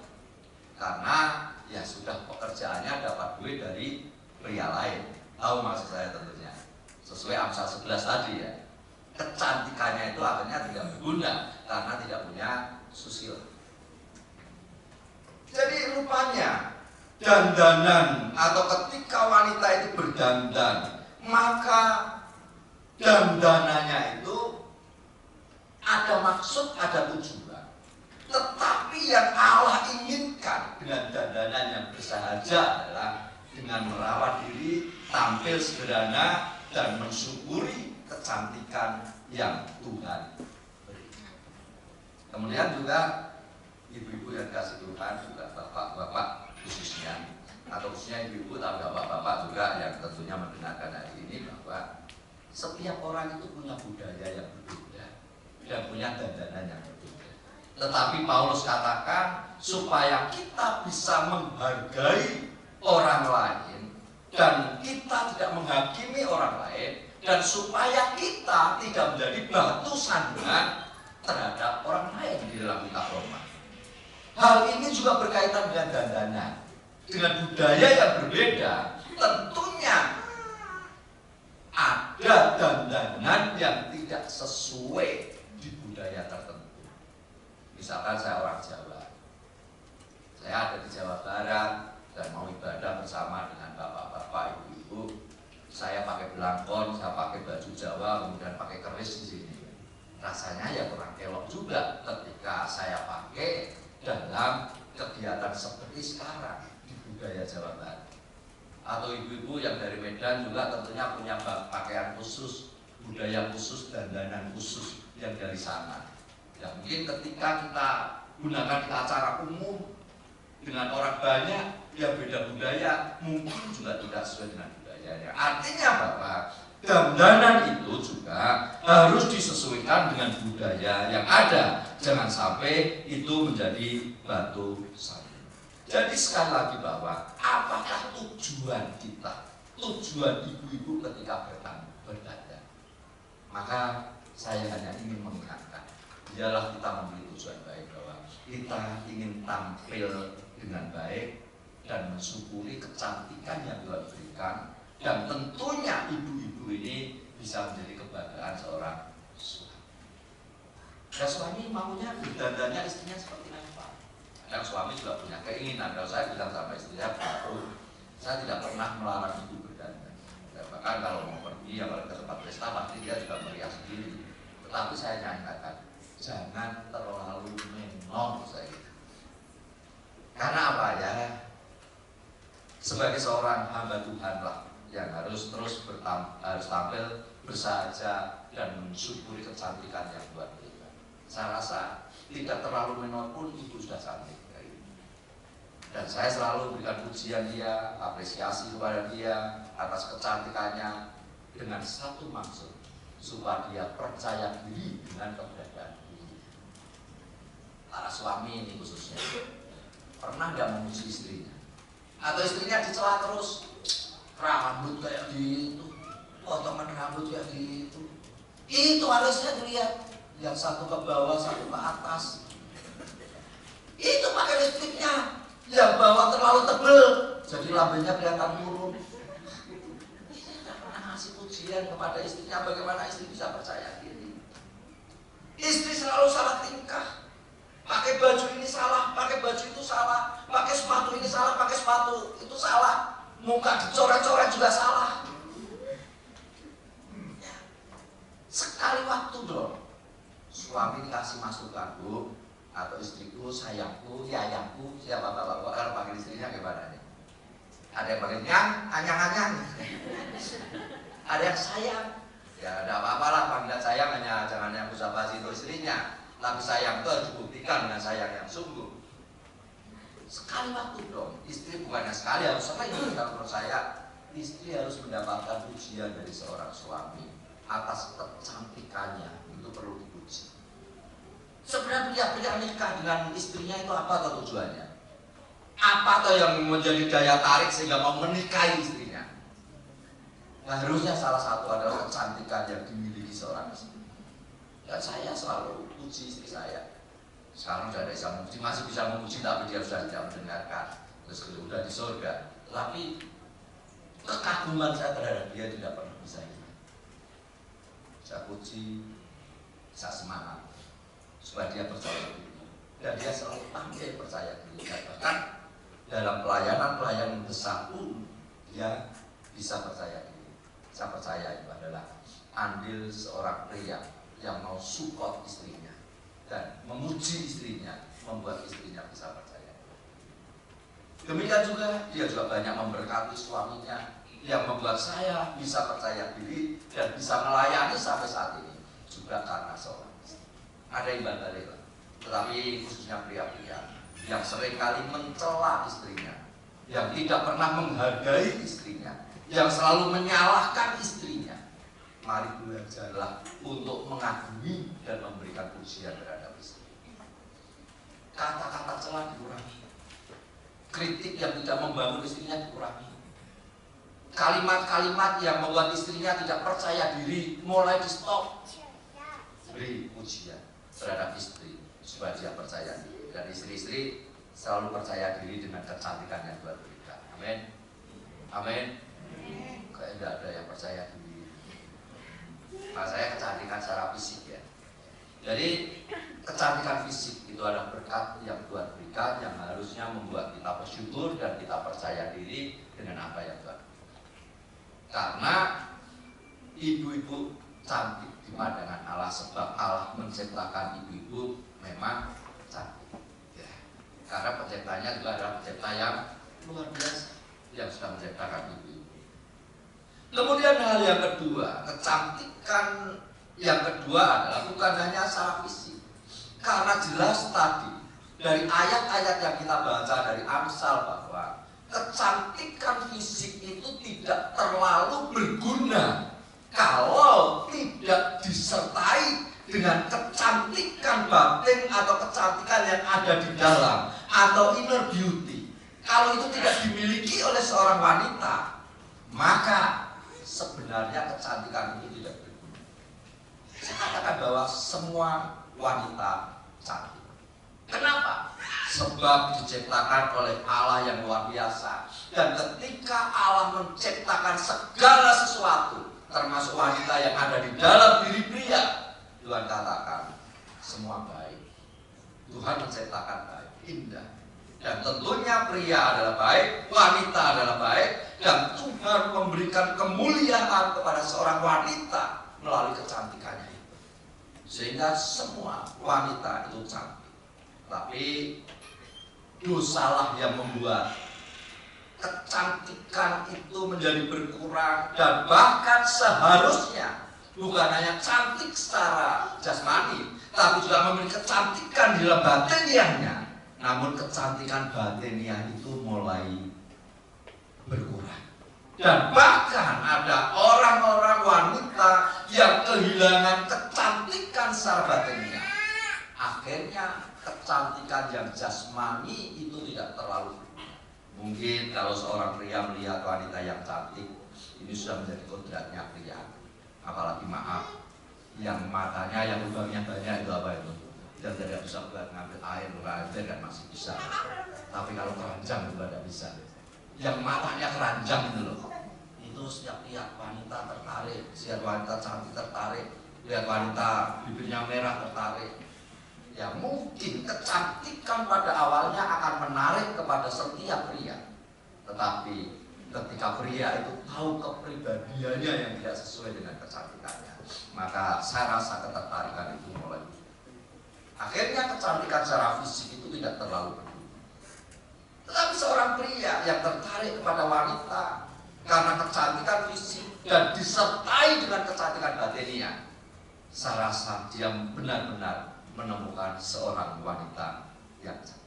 karena ya sudah pekerjaannya dapat duit dari pria lain. Tahu maksud saya tentunya. Sesuai Amsal 11 tadi ya. Kecantikannya itu akhirnya tidak berguna karena tidak punya susila. Jadi rupanya dandanan atau ketika wanita itu berdandan, maka dandanannya itu ada maksud, ada tujuan. Tetapi yang Allah inginkan dengan dandanan yang bersahaja adalah dengan merawat diri, tampil sederhana, dan mensyukuri kecantikan yang Tuhan berikan. Kemudian juga ibu-ibu yang kasih Tuhan, juga bapak-bapak khususnya, atau khususnya ibu-ibu atau bapak-bapak juga yang tentunya mendengarkan hari ini, bahwa setiap orang itu punya budaya yang berbeda dan punya dandanan yang berbeda. Tetapi Paulus katakan supaya kita bisa menghargai orang lain dan kita tidak menghakimi orang lain, dan supaya kita tidak menjadi batu sandungan terhadap orang lain di dalam kitab Roma. Hal ini juga berkaitan dengan dandanan, dengan budaya yang berbeda. Tentunya ada dandanan yang tidak sesuai di budaya tertentu. Misalkan saya orang Jawa, saya ada di Jawa Barat dan mau ibadah bersama dengan bapak-bapak, ibu-ibu, saya pakai belangkon, saya pakai baju Jawa, kemudian pakai keris di sini. Rasanya ya kurang elok juga ketika saya pakai dalam kegiatan seperti sekarang di budaya Jawa Barat. Atau ibu-ibu yang dari Medan juga tentunya punya pakaian khusus, budaya khusus, dandanan khusus yang dari sana. Ya mungkin ketika kita gunakan di acara umum dengan orang banyak yang beda budaya, mungkin juga tidak sesuai dengan budayanya. Artinya bahwa dandanan itu juga harus disesuaikan dengan budaya yang ada. Jangan sampai itu menjadi batu sandungan. Jadi sekali lagi bahwa apakah tujuan kita, tujuan ibu-ibu ketika berdandan? Maka saya hanya ingin mengingatkan, biarlah kita memiliki tujuan baik, bahwa kita ingin tampil dengan baik dan mensyukuri kecantikan yang Tuhan berikan, dan tentunya ibu-ibu ini bisa menjadi kebanggaan seorang suami. Dan suami maunya berdandannya istrinya seperti apa? Kadang suami juga punya keinginan. Kalau saya bilang sama istrinya, Saya tidak pernah melarang ibu berdandan. Bahkan kalau mau pergi, ya kalau ke tempat pesta pasti dia juga merias diri. Tetapi saya nyatakan, jangan terlalu menor saya. Karena apa ya? Sebagai seorang hamba Tuhan lah yang harus terus harus tampil bersahaja dan mensyukuri kecantikan yang Tuhan berikan. Saya rasa tidak terlalu menor pun ibu sudah cantik. Dan saya selalu berikan pujian dia, apresiasi kepada dia atas kecantikannya dengan satu maksud, supaya dia percaya diri dengan keberadaan diri. Para suami ini khususnya pernah nggak memuji istrinya? Atau istrinya dicela terus, rambut kayak gitu, potongan rambut kayak gitu. Itu harusnya dilihat, yang satu ke bawah, satu ke atas. Itu pakai listriknya. Yang bawah terlalu tebel, jadi lambenya kelihatan turun. Istri tidak pernah ngasih pujian kepada istrinya. Bagaimana istri bisa percaya diri? Istri selalu salah tingkah. Pakai baju ini salah, pakai baju itu salah, pakai sepatu ini salah, pakai sepatu itu salah. Muka dicoret-coret juga salah. Sekali waktu dong, suami kasih masukan, Bu, atau istriku, sayangku, yayangku, siapa bapak-bapak, kalau panggil istrinya gimana nih? Ada yang panggil nyang, anyang-anyang. Ada yang sayang, ya tidak apa-apa lah panggilan sayang, hanya jangan yang basa-basi itu istrinya. Tapi sayang itu harus dibuktikan dengan sayang yang sungguh. Sekali waktu dong, istri bukannya sekali, harus sering. Kalau menurut saya, istri harus mendapatkan pujian dari seorang suami atas kecantikannya, itu perlu dipuji. Sebenarnya pria nikah dengan istrinya itu apa atau tujuannya? Apa atau yang menjadi daya tarik sehingga mau menikahi istrinya? Nah, harusnya salah satu adalah kecantikan yang dimiliki seorang istri. Dan saya selalu puji istri saya. Sekarang sudah ada yang memuji, masih bisa memuji, tapi dia sudah tidak mendengarkan. Terus sudah di surga. Tapi kekaguman saya terhadap dia tidak pernah bisa hilang. Saya puji, saya semangat supaya dia percaya diri, dan dia selalu pandai percaya diri. Bahkan dalam pelayanan besar pun dia bisa percaya diri. Saya percaya itu adalah andil seorang pria yang mau support istrinya dan memuji istrinya, membuat istrinya bisa percaya diri. Demikian juga dia juga banyak memberkati suaminya yang membuat saya bisa percaya diri dan bisa melayani sampai saat ini juga karena seorang istri. Ada yang balik, tetapi khususnya pria-pria yang seringkali mencela istrinya, yang tidak pernah menghargai istrinya, yang selalu menyalahkan istrinya. Mari belajarlah untuk mengagumi dan memberikan pujian terhadap istri. Kata-kata cela dikurangi, kritik yang tidak membangun istrinya dikurangi, kalimat-kalimat yang membuat istrinya tidak percaya diri mulai di stop. Beri pujian terhadap istri supaya dia percaya diri, dan istri-istri selalu percaya diri dengan kecantikan yang Tuhan berikan. Amin. Amin. Kayak tidak ada yang percaya diri. Nah, saya kecantikan secara fisik ya. Jadi kecantikan fisik itu adalah berkat yang Tuhan berikan, yang harusnya membuat kita bersyukur dan kita percaya diri dengan apa yang Tuhan berikan. Karena ibu-ibu cantik di pandangan Allah, sebab Allah menciptakan ibu-ibu memang cantik ya. Karena penciptanya juga adalah pencipta yang luar biasa yang sudah menciptakan ibu-ibu. Kemudian hal yang kedua, kecantikan yang kedua adalah bukan hanya secara fisik. Karena jelas tadi dari ayat-ayat yang kita baca dari Amsal bahwa kecantikan fisik itu tidak terlalu berguna kalau tidak disertai dengan kecantikan batin atau kecantikan yang ada di dalam atau inner beauty. Kalau itu tidak dimiliki oleh seorang wanita, maka sebenarnya kecantikan itu tidak berguna. Saya katakan bahwa semua wanita cantik. Kenapa? Sebab diciptakan oleh Allah yang luar biasa. Dan ketika Allah menciptakan segala sesuatu, termasuk wanita yang ada di dalam diri pria, Tuhan katakan semua baik. Tuhan menciptakan baik, indah. Dan tentunya pria adalah baik, wanita adalah baik, dan Tuhan memberikan kemuliaan kepada seorang wanita melalui kecantikannya itu. Sehingga semua wanita itu cantik. Tapi dosalah yang membuat kecantikan itu menjadi berkurang, dan bahkan seharusnya bukan hanya cantik secara jasmani, tapi juga memiliki kecantikan di dalam batiniahnya. Namun kecantikan batiniah itu mulai berkurang. Dan bahkan ada orang-orang wanita yang kehilangan kecantikan secara batiniah. Akhirnya kecantikan yang jasmani itu tidak terlalu. Mungkin kalau seorang pria melihat wanita yang cantik, ini sudah menjadi kodratnya pria. Apalagi maaf, yang matanya yang lubangnya banyak itu apa itu? Dan tidak bisa buat ngambil air, kan masih bisa. Tapi kalau keranjang juga tidak bisa. Yang matanya keranjang itu loh, itu setiap lihat wanita tertarik, lihat wanita cantik tertarik, lihat wanita bibirnya merah tertarik. Ya mungkin kecantikan pada awalnya akan menarik kepada setiap pria. Tetapi ketika pria itu tahu kepribadiannya yang tidak sesuai dengan kecantikannya, maka saya rasa ketertarikan itu mulai. Akhirnya kecantikan secara fisik itu tidak terlalu peduli. Tetapi seorang pria yang tertarik kepada wanita karena kecantikan fisik dan disertai dengan kecantikan batiniah, saya rasa dia benar-benar menemukan seorang wanita yang cantik.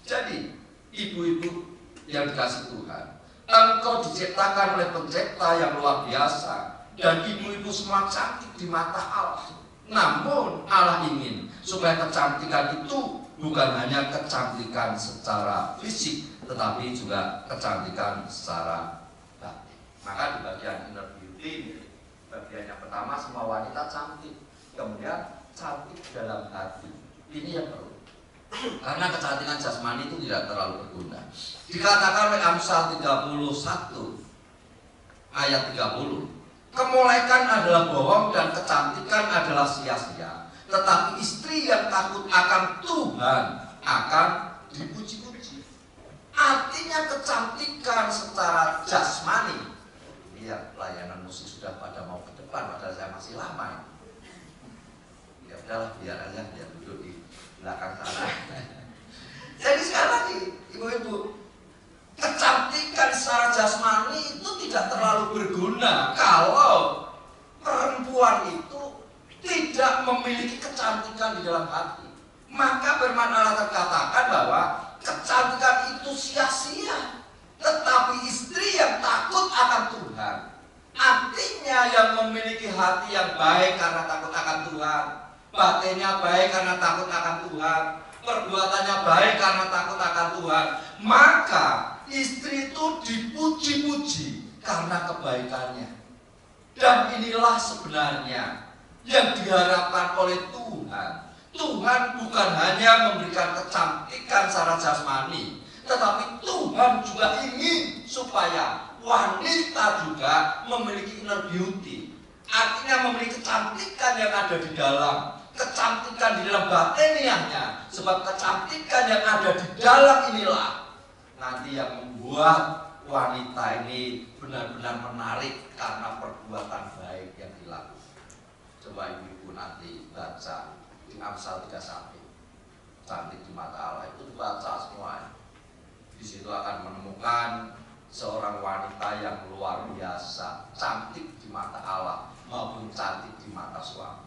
Jadi, ibu-ibu yang dikasih Tuhan, engkau diciptakan oleh pencipta yang luar biasa, dan ibu-ibu semua cantik di mata Allah. Namun Allah ingin supaya kecantikan itu bukan hanya kecantikan secara fisik, tetapi juga kecantikan secara batin. Maka di bagian inner beauty, bagian yang pertama semua wanita cantik, kemudian cantik dalam hati. Ini yang perlu. Karena kecantikan jasmani itu tidak terlalu berguna. Dikatakan oleh Amsal 31 ayat 30, kemolekan adalah bohong dan kecantikan adalah sia-sia, tetapi istri yang takut akan Tuhan akan dipuji-puji. Artinya kecantikan secara jasmani. Lihat pelayanan musik sudah pada mau ke depan, padahal saya masih lama. Ya udahlah, biar aja, biar duduk di belakang sana. Jadi sekali lagi, ibu-ibu, kecantikan secara jasmani itu tidak terlalu berguna kalau perempuan itu tidak memiliki kecantikan di dalam hati. Maka firman Allah terkatakan bahwa kecantikan itu sia-sia, tetapi istri yang takut akan Tuhan, artinya yang memiliki hati yang baik karena takut akan Tuhan, batinnya baik karena takut akan Tuhan, perbuatannya baik karena takut akan Tuhan, maka istri itu dipuji-puji karena kebaikannya. Dan inilah sebenarnya yang diharapkan oleh Tuhan. Tuhan bukan hanya memberikan kecantikan secara jasmani, tetapi Tuhan juga ingin supaya wanita juga memiliki inner beauty. Artinya memiliki kecantikan yang ada di dalam, kecantikan di dalam batiniahnya. Sebab kecantikan yang ada di dalam inilah nanti yang membuat wanita ini benar-benar menarik karena perbuatan baik yang dilakukan. Coba ibu-ibu nanti baca di Amsal 31, cantik di mata Allah, itu dibaca semuanya. Di situ akan menemukan seorang wanita yang luar biasa, cantik di mata Allah maupun cantik di mata suami.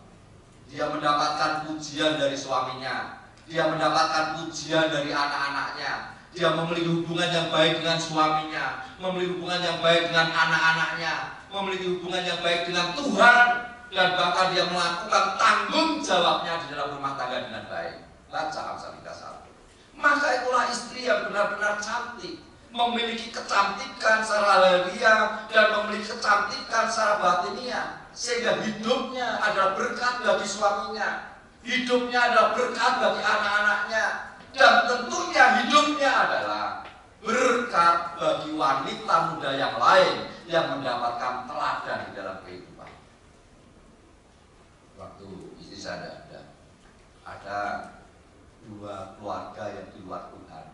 Dia mendapatkan pujian dari suaminya, dia mendapatkan pujian dari anak-anaknya, dia memiliki hubungan yang baik dengan suaminya, memiliki hubungan yang baik dengan anak-anaknya, memiliki hubungan yang baik dengan Tuhan, dan bahkan dia melakukan tanggung jawabnya di dalam rumah tangga dengan baik. Baca Amsal 31. Maka itulah istri yang benar-benar cantik, memiliki kecantikan secara lahiriah dan memiliki kecantikan secara batiniah, sehingga hidupnya adalah berkat bagi suaminya, hidupnya adalah berkat bagi anak-anaknya, dan tentunya hidupnya adalah berkat bagi wanita muda yang lain yang mendapatkan teladan di dalam kehidupan. Waktu istri saya ada dua keluarga yang di luar Tuhan,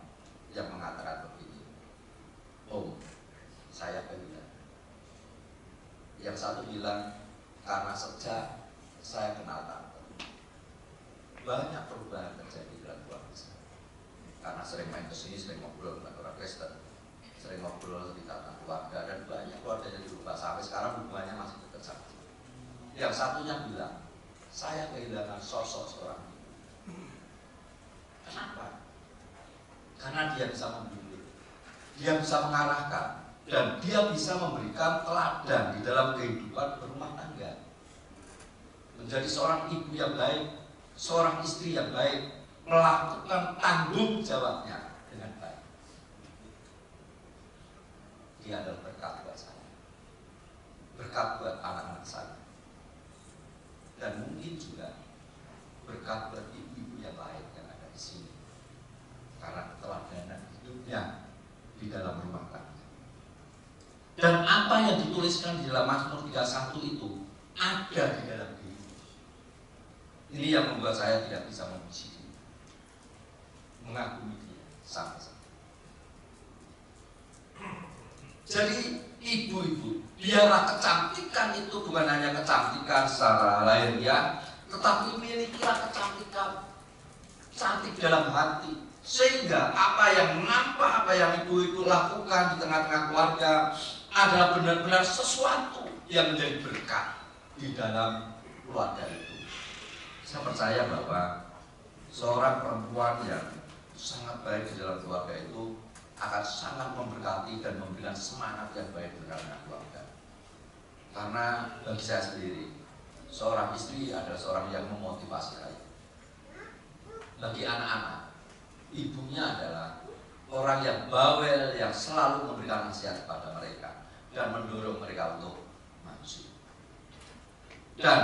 karena sering main ke sini, sering ngobrol dengan orang Kristen, sering ngobrol cerita tentang keluarga, dan banyak keluarganya dirubah sampai sekarang hubungannya masih dekat sama. Yang satunya bilang, saya kehilangan sosok seorang ibu. Kenapa? Karena dia bisa membimbing, dia bisa mengarahkan, dan dia bisa memberikan teladan di dalam kehidupan berumah tangga. Menjadi seorang ibu yang baik, seorang istri yang baik, melakukan tanggung jawabnya dengan baik. Dia adalah berkat buat saya, berkat buat anak-anak saya, dan mungkin juga berkat buat ibu-ibu yang lain yang ada di sini, karena keteladanan hidupnya di dalam rumah tangga. Dan apa yang dituliskan di dalam Mazmur 31 itu ada di dalam diri. Ini yang membuat saya tidak bisa memuji dia, mengagumi dia sama-sama. Jadi ibu-ibu, biarlah kecantikan itu bukan hanya kecantikan secara lahiriah, tetapi milikilah kecantikan cantik dalam hati, sehingga apa yang nampak, apa yang ibu-ibu lakukan di tengah-tengah keluarga adalah benar-benar sesuatu yang menjadi berkat di dalam keluarga itu. Saya percaya bahwa seorang perempuan yang sangat baik di dalam keluarga itu akan sangat memberkati dan memberikan semangat yang baik di dalam keluarga. Karena bagi saya sendiri, seorang istri adalah seorang yang memotivasi saya. Bagi anak-anak, ibunya adalah orang yang bawel, yang selalu memberikan nasihat kepada mereka dan mendorong mereka untuk maju. Dan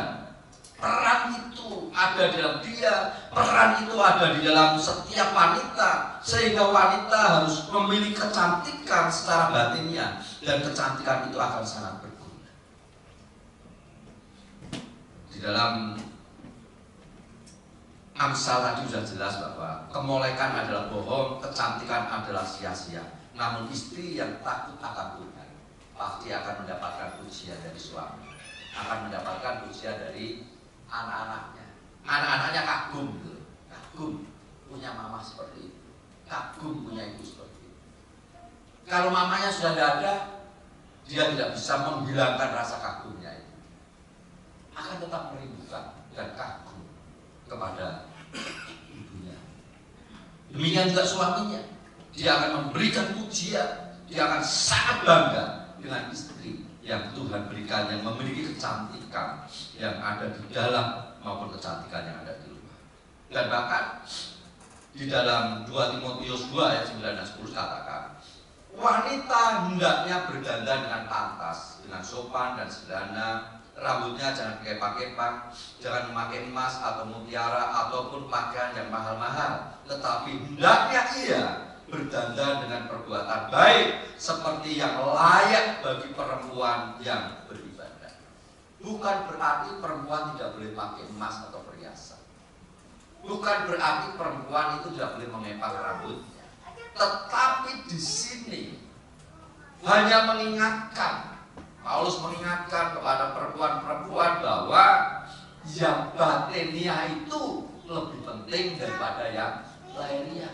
peran itu ada di dalam dia, peran itu ada di dalam setiap wanita, sehingga wanita harus memiliki kecantikan secara batinnya, dan kecantikan itu akan sangat berguna. Di dalam Amsal tadi sudah jelas bahwa kemolekan adalah bohong, kecantikan adalah sia-sia. Namun istri yang takut akan Tuhan pasti akan mendapatkan pujian dari suami, akan mendapatkan pujian dari anak-anaknya. Anak-anaknya kagum gitu. Kagum punya mama seperti itu, kagum punya ibu seperti itu. Kalau mamanya sudah tidak ada, dia tidak bisa menghilangkan rasa kagumnya itu, akan tetap merindukan dan kagum kepada ibunya. Demikian juga suaminya, dia akan memberikan pujian, dia akan sangat bangga dengan istri yang Tuhan berikan, yang memiliki kecantikan yang ada di dalam maupun kecantikan yang ada di rumah. Dan bahkan di dalam 2 Timotius 2 ayat 9 dan 10 katakan, wanita hendaknya berdandan dengan pantas, dengan sopan dan sederhana. Rambutnya jangan kepang-kepang, jangan memakai emas atau mutiara ataupun pakaian yang mahal-mahal, tetapi hendaknya ia berdandan dengan perbuatan baik, seperti yang layak bagi perempuan yang beribadah. Bukan berarti perempuan tidak boleh pakai emas atau perhiasan, bukan berarti perempuan itu tidak boleh mengepang rambutnya, tetapi di sini hanya mengingatkan, Paulus mengingatkan kepada perempuan-perempuan bahwa yang batiniah itu lebih penting daripada yang lahiriah.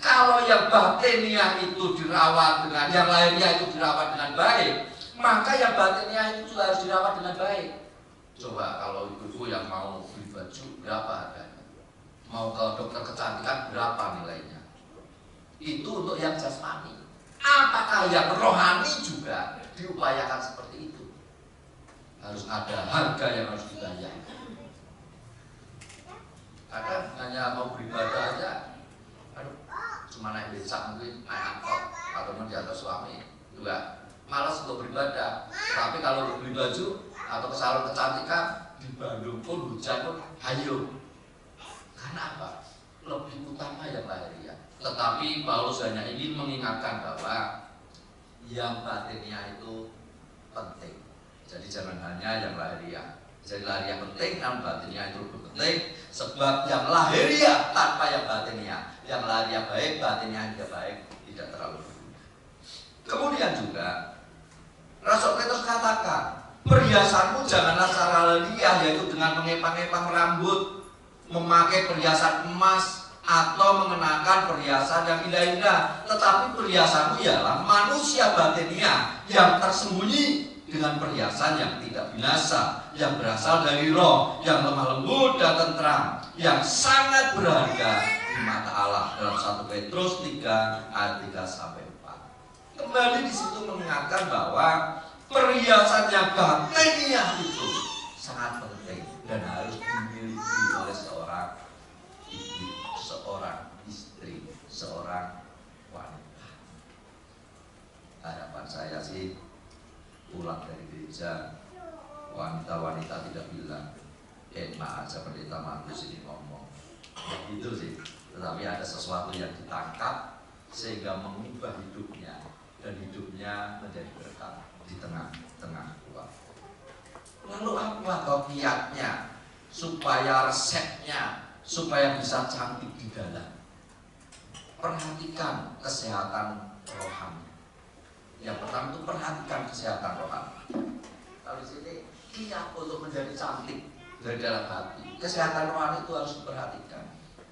Kalau yang batiniah itu dirawat dengan, yang lahiriah itu dirawat dengan baik, maka yang batiniah itu juga harus dirawat dengan baik. Coba kalau ibu-ibu yang mau beli baju, berapa harganya? Mau ke dokter kecantikan, berapa nilainya? Itu untuk yang jasmani. Apakah yang rohani juga diupayakan seperti itu? Harus ada harga yang harus dibayar. Kadang hanya mau beribadah aja, cuma naik becak, mungkin naik angkot atau di atas suami juga malas untuk beribadah. Tapi kalau beli baju atau ke salon kecantikan, di Bandung pun hujan pun hayo. Karena apa? Lebih utama yang lahiriah. Tetapi Paulus hanya ingin mengingatkan bahwa yang batiniah itu penting. Jadi jangan hanya yang lahiriah. Jadi lahiriah penting, namun batiniah itu lebih penting. Sebab yang lahiriah tanpa yang batiniah, yang lahiriah baik, batiniah tidak baik, tidak terlalu berguna. Kemudian juga Rasul Petrus katakan, perhiasanmu janganlah secara lahiriah, yaitu dengan mengepang-epang rambut, memakai perhiasan emas atau mengenakan perhiasan yang indah-indah, tetapi perhiasanmu ialah manusia batinia yang tersembunyi dengan perhiasan yang tidak binasa, yang berasal dari roh, yang lemah lembut dan tentram, yang sangat berharga di mata Allah. Dalam 1 Petrus 3 ayat 3-4. Kembali di situ mengingatkan bahwa perhiasan yang batinia itu sangat penting dan harus dimiliki oleh seorang ibu, seorang istri, seorang wanita. Harapan saya sih pulang dari gereja, wanita-wanita tidak bilang, enak aja pendeta Markus ini ngomong, begitu sih. Tetapi ada sesuatu yang ditangkap sehingga mengubah hidupnya, dan hidupnya menjadi berkat di tengah-tengah keluarga. Lalu apa toh kiatnya, supaya resepnya, supaya bisa cantik di dalam? Perhatikan kesehatan rohani. Yang pertama itu perhatikan kesehatan rohani. Kalau di sini kiat untuk menjadi cantik dari dalam hati, kesehatan rohani itu harus diperhatikan.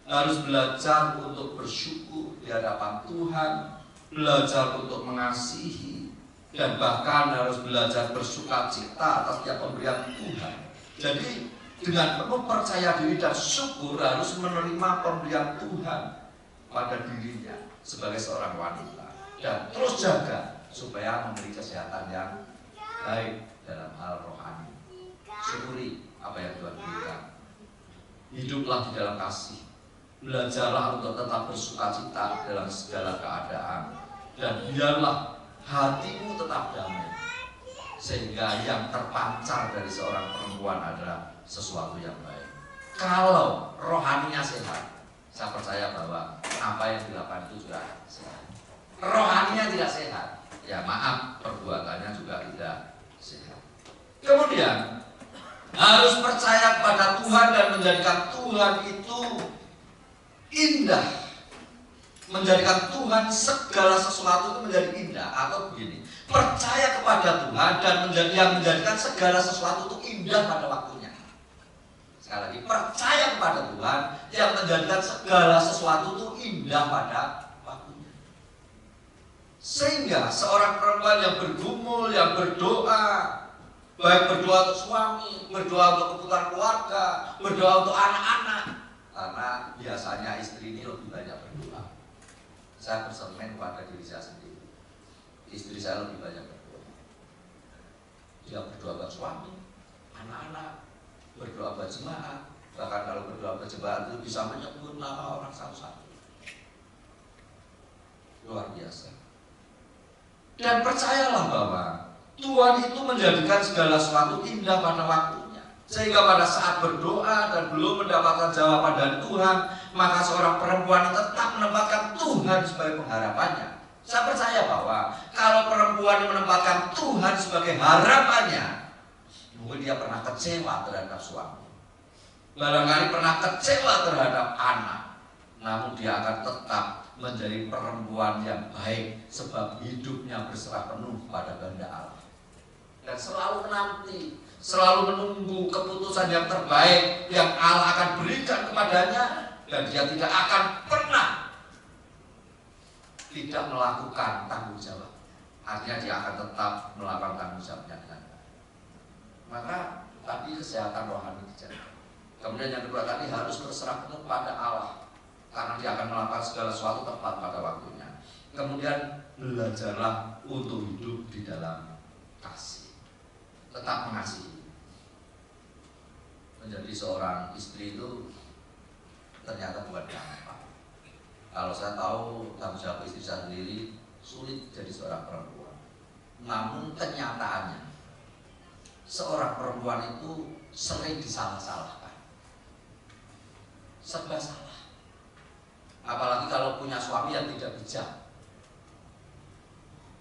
Harus belajar untuk bersyukur di hadapan Tuhan, belajar untuk mengasihi, dan bahkan harus belajar bersuka cita atas setiap pemberian Tuhan. Jadi dengan penuh percaya diri dan syukur harus menerima pemberian Tuhan pada dirinya sebagai seorang wanita, dan terus jaga supaya memberi kesehatan yang baik dalam hal rohani. Syukuri apa yang Tuhan berikan. Hiduplah di dalam kasih. Belajarlah untuk tetap bersuka cita dalam segala keadaan, dan biarlah hatimu tetap damai, sehingga yang terpancar dari seorang perempuan adalah sesuatu yang baik. Kalau rohaninya sehat, saya percaya bahwa apa yang dilakukan itu juga sehat. Rohaninya tidak sehat, ya maaf, perbuatannya juga tidak sehat. Kemudian harus percaya kepada Tuhan dan menjadikan Tuhan itu indah, menjadikan Tuhan segala sesuatu itu menjadi indah. Atau begini, percaya kepada Tuhan dan menjadikan segala sesuatu itu indah pada waktunya. Sekali lagi, percaya kepada Tuhan yang menjadikan segala sesuatu itu indah pada waktunya. Sehingga seorang perempuan yang bergumul, yang berdoa, baik berdoa untuk suami, berdoa untuk kebutuhan keluarga, berdoa untuk anak-anak, karena biasanya istri ini lebih banyak berdoa. Saya bersemen kepada diri saya sendiri, istri saya lebih banyak berdoa. Dia berdoa buat suami, anak-anak, berdoa buat jemaat, bahkan kalau berdoa buat jemaat itu bisa menyebut nama orang satu-satu. Luar biasa. Dan percayalah bahwa Tuhan itu menjadikan segala sesuatu indah pada waktunya, sehingga pada saat berdoa dan belum mendapatkan jawaban dari Tuhan, maka seorang perempuan tetap menempatkan Tuhan sebagai pengharapannya. Saya percaya bahwa kalau perempuan menempatkan Tuhan sebagai harapannya, mungkin dia pernah kecewa terhadap suami, barangkali pernah kecewa terhadap anak, namun dia akan tetap menjadi perempuan yang baik, sebab hidupnya berserah penuh pada kehendak Allah, dan selalu menanti, selalu menunggu keputusan yang terbaik yang Allah akan berikan kepadanya, dan dia tidak akan pernah tidak melakukan tanggung jawab. Artinya dia akan tetap melakukan tanggung jawabnya dengan baik. Maka tadi kesehatan rohani dijaga. Kemudian yang kedua tadi harus berserah penuh pada Allah, karena dia akan melakukan segala sesuatu tepat pada waktunya. Kemudian belajarlah untuk hidup di dalam kasih, tetap mengasihi. Menjadi seorang istri itu ternyata bukan gampang. Kalau saya tahu tanggung jawab istri saya sendiri, sulit jadi seorang perempuan. Namun kenyataannya, seorang perempuan itu sering disalah-salahkan, serba salah. Apalagi kalau punya suami yang tidak bijak,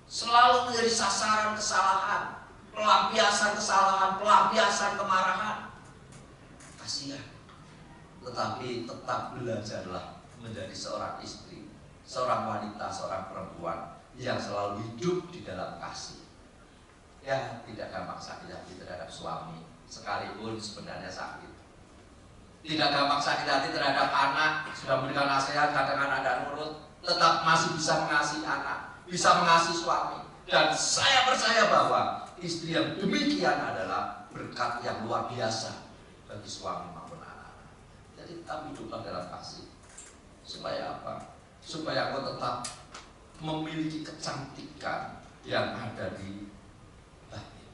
selalu menjadi sasaran kesalahan, pelampiasan kesalahan, pelampiasan kemarahan. Kasihan. Tetapi tetap belajarlah menjadi seorang istri, seorang wanita, seorang perempuan yang selalu hidup di dalam kasih. Ya, tidak gampang sakit hati terhadap suami, sekalipun sebenarnya sakit. tidak gampang sakit hati terhadap anak, sudah memberikan nasihat, kadang anak tidak nurut, tetap masih bisa mengasihi anak, bisa mengasihi suami. Dan saya percaya bahwa istri yang demikian adalah berkat yang luar biasa bagi suami maupun anak. Jadi tetap hiduplah dalam kasih. Supaya apa? Supaya engkau tetap memiliki kecantikan yang ada di batin.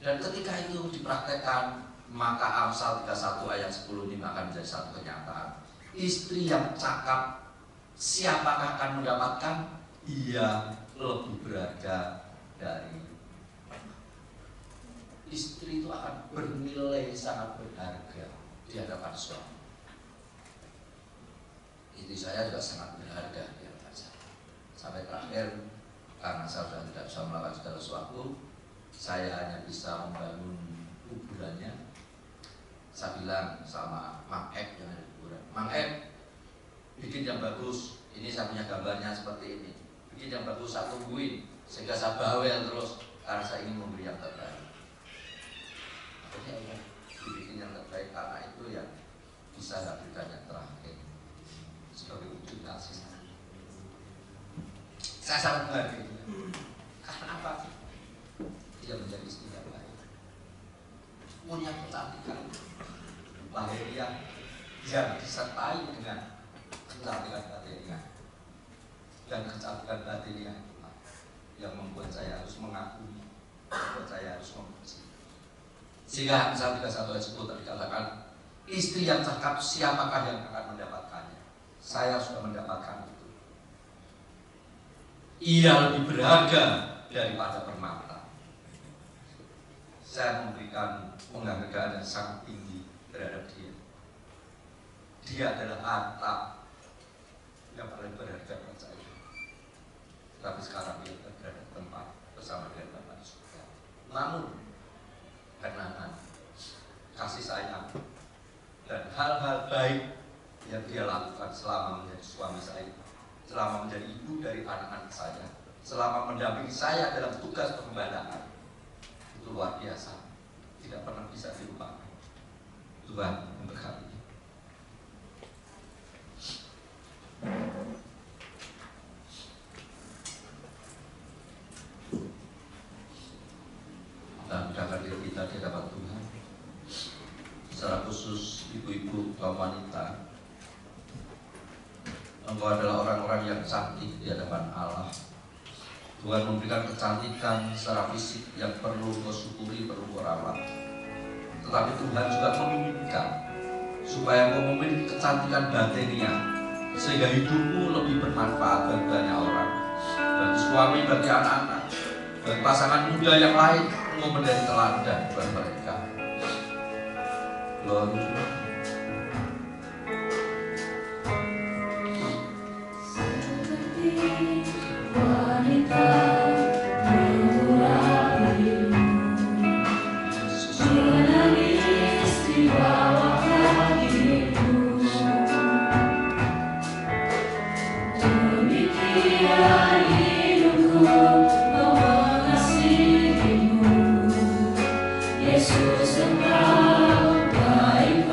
Dan ketika itu dipraktekkan, maka Amsal 31 ayat 10 ini akan menjadi satu kenyataan. Istri yang cakap, siapakah akan mendapatkan? Ia lebih berharga dari istri itu akan bernilai sangat berharga di hadapan suami. Istri saya juga sangat berharga di hadapan saya. Sampai terakhir, karena saya sudah tidak bisa melakukan segala sesuatu, saya hanya bisa membangun kuburannya. Saya bilang sama Mang Ep yang ada di kuburan, Mang Ep, bikin yang bagus. Ini saya punya gambarnya seperti ini. Bikin yang bagus, saya tungguin sehingga saya bawel terus karena saya ingin memberi yang terbaik. Akhirnya ya, dibikin yang terbaik karena itu yang bisa saya berikan yang terakhir sebagai wujud kasih saya. Saya sangat menghargai dia. Karena apa? Dia menjadi istri yang baik, punya kecantikan lahiriah yang disertai dengan kecantikan batiniah. Dan kecantikan batiniah itulah yang membuat saya harus mengakui, membuat saya harus memuji. Sehingga Amsal 31 ayat 10 tadi katakan, istri yang cakap siapakah yang akan mendapatkannya? Saya sudah mendapatkan itu. Ia lebih berharga daripada permata. Saya memberikan penghargaan yang sangat tinggi terhadap dia. Dia adalah harta yang paling berharga buat saya. Tapi sekarang dia berada di tempat bersama dengan Bapa di surga. Namun kenangan, kasih sayang, dan hal-hal baik yang dia lakukan selama menjadi suami saya, selama menjadi ibu dari anak-anak saya, selama mendampingi saya dalam tugas pengembalakan, itu luar biasa, tidak pernah bisa dilupakan. Tuhan memberkati. Dan mendapatkan diri kita di hadapan Tuhan, secara khusus ibu-ibu, kaum wanita. Engkau adalah orang-orang yang cantik di hadapan Allah. Tuhan memberikan kecantikan secara fisik yang perlu kau syukuri, perlu kau rawat. Tetapi Tuhan juga menginginkan supaya kau memiliki kecantikan batiniah, sehingga hidupmu lebih bermanfaat bagi banyak orang, bagi suami, bagi anak-anak, bagi pasangan muda yang lain. Engkau menjadi teladan buat mereka. Glory. Wanita mengurapimu, menangis di bawah kakimu. Demikian hidupku, oh mengasihimu, Yesus engkau baik.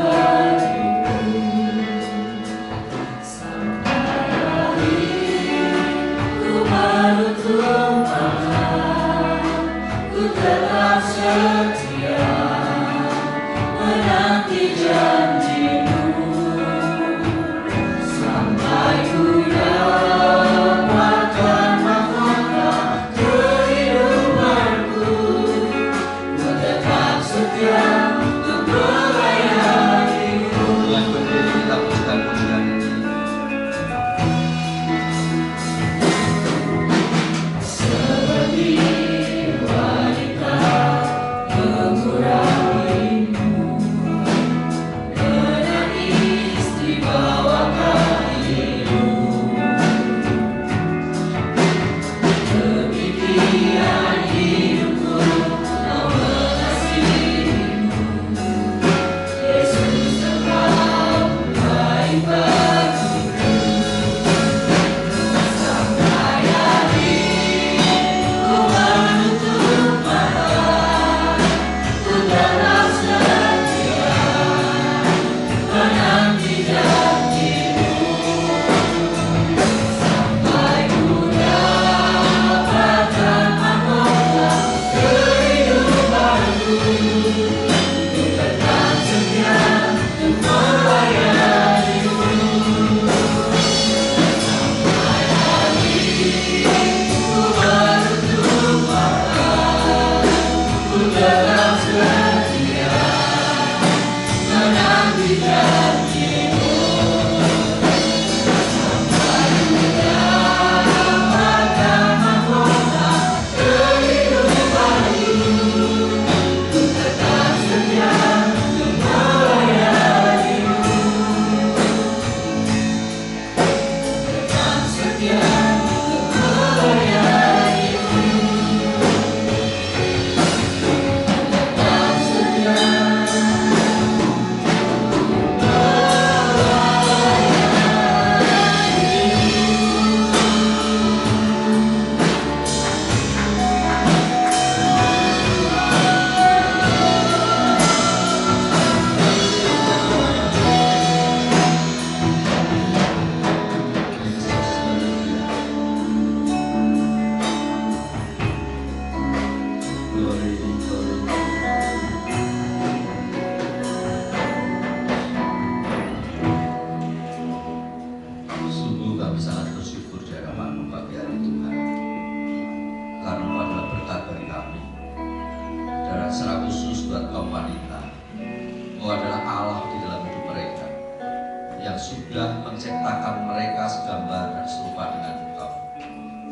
menciptakan mereka segambar dan serupa dengan Engkau,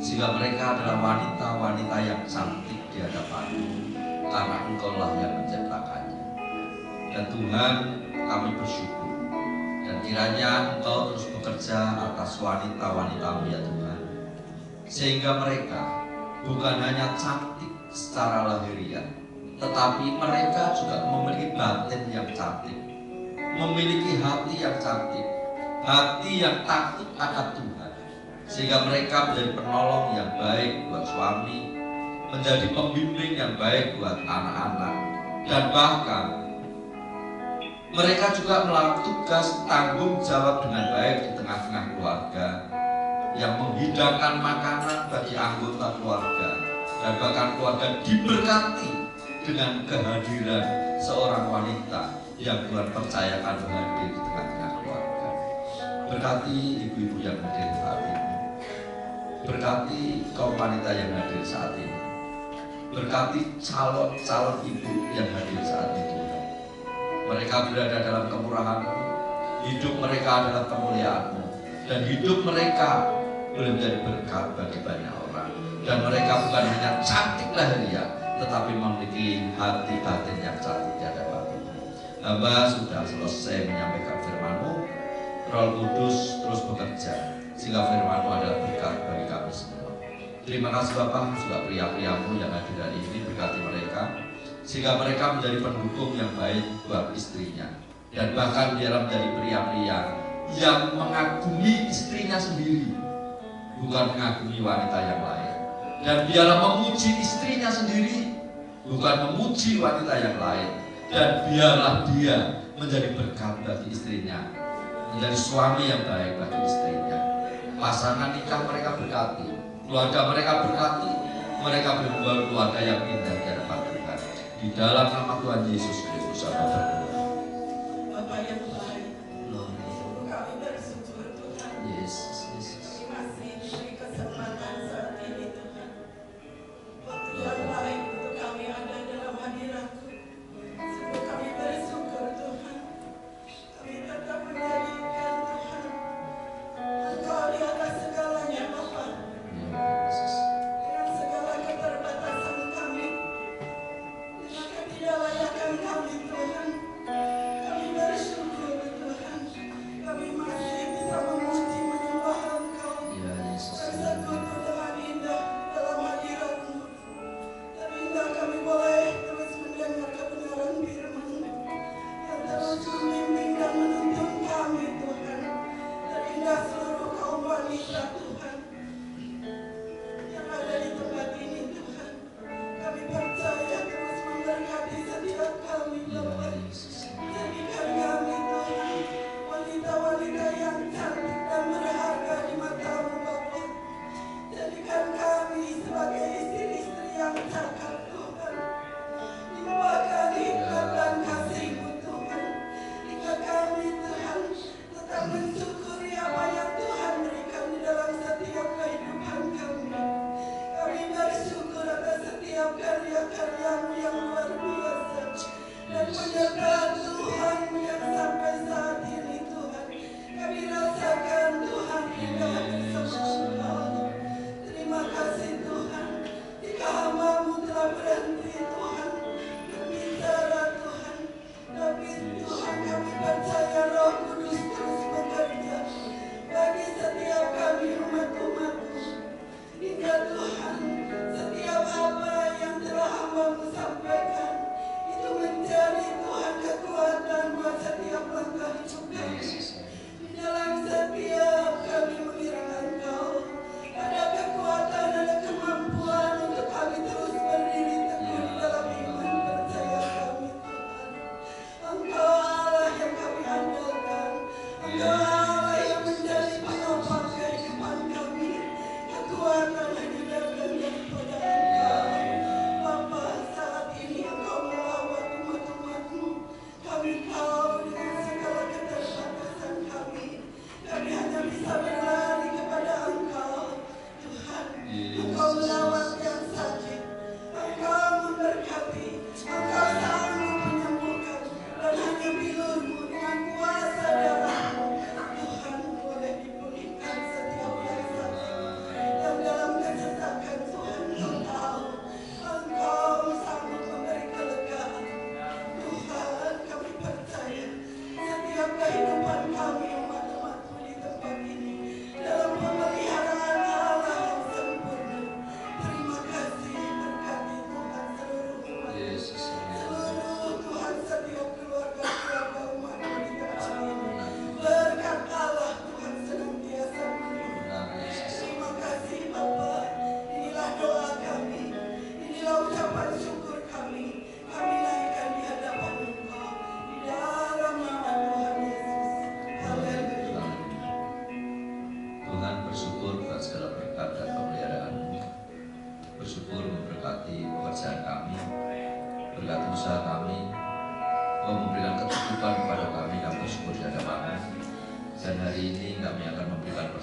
sehingga mereka adalah wanita-wanita yang cantik di hadapan-Mu, karena Engkau lah yang menciptakannya. Dan Tuhan, kami bersyukur, dan kiranya Engkau terus bekerja atas wanita-wanita-Mu ya Tuhan, sehingga mereka bukan hanya cantik secara lahiriah, tetapi mereka juga memiliki batin yang cantik, memiliki hati yang cantik, hati yang takut akan Tuhan, sehingga mereka menjadi penolong yang baik buat suami, menjadi pembimbing yang baik buat anak-anak, dan bahkan mereka juga melakukan tugas tanggung jawab dengan baik di tengah-tengah keluarga, yang menghidangkan makanan bagi anggota keluarga, dan bahkan keluarga diberkati dengan kehadiran seorang wanita yang Tuhan percayakan hadir di tengah-tengah keluarga. Berkati ibu-ibu yang hadir saat ini, berkati kaum wanita yang hadir saat ini, berkati calon-calon ibu yang hadir saat ini. Mereka berada dalam kemurahan-Mu, hidup mereka adalah kemuliaan-Mu, dan hidup mereka boleh menjadi berkat bagi banyak orang. Dan mereka bukan hanya cantik lahiriah, tetapi memiliki hati batin yang cantik di hadapan Tuhan. Hamba sudah selesai menyampaikan firman-Mu. Roh Kudus terus bekerja, sehingga firman-Mu adalah berkat bagi kami semua. Terima kasih Bapa, juga pria-pria-Mu yang hadir hari ini, berkati mereka, sehingga mereka menjadi pendukung yang baik buat istrinya, dan bahkan biarlah menjadi pria-pria yang mengagumi istrinya sendiri, bukan mengagumi wanita yang lain. Dan biarlah memuji istrinya sendiri, bukan memuji wanita yang lain. Dan biarlah dia menjadi berkat bagi istrinya, menjadi suami yang baik bagi istrinya. Pasangan nikah mereka berkati, keluarga mereka berkati, mereka berbuat keluarga yang indah di hadapan Tuhan. Di dalam nama Tuhan Yesus Kristus kami berdoa. Bapak yang baik, Glory. kami bersyukur Tuhan. Yesus, Yesus. Terima kasih diberi kesempatan saat ini Tuhan. Waktu yang baik untuk kami ada dalam hadirat-Mu. Sungguh kami bersyukur Tuhan. Kami tetap menjadikan Tuhan Engkau di atas segalanya Bapak. Yesus. Dengan segala keterbatasan kami, dengan ketidaklayakan kami Tuhan, kami bersyukur Tuhan. Kami masih bisa memuji menyembah Engkau, Ya Yesus. bersekutu dengan indah dalam hadirat-Mu. Terindah kami boleh terus mendengar kebenaran firman-Mu yang terus membimbing dan menuntun kami Tuhan. Terindah seluruh kaum wanita Tuhan yang ada di tempat ini Tuhan. Kami percaya terus memberkati setiap kami Ya Bapak. Yesus. Jadikan kami Tuhan wanita-wanita yang cantik dan berharga di mata-Mu Bapak. Jadikan kami sebagai istri-istri yang cakap Tuhan. Limpahkan hikmat dan kasih-Mu Tuhan, hingga kami Tuhan tetap mensyukuri apa yang Tuhan berikan di dalam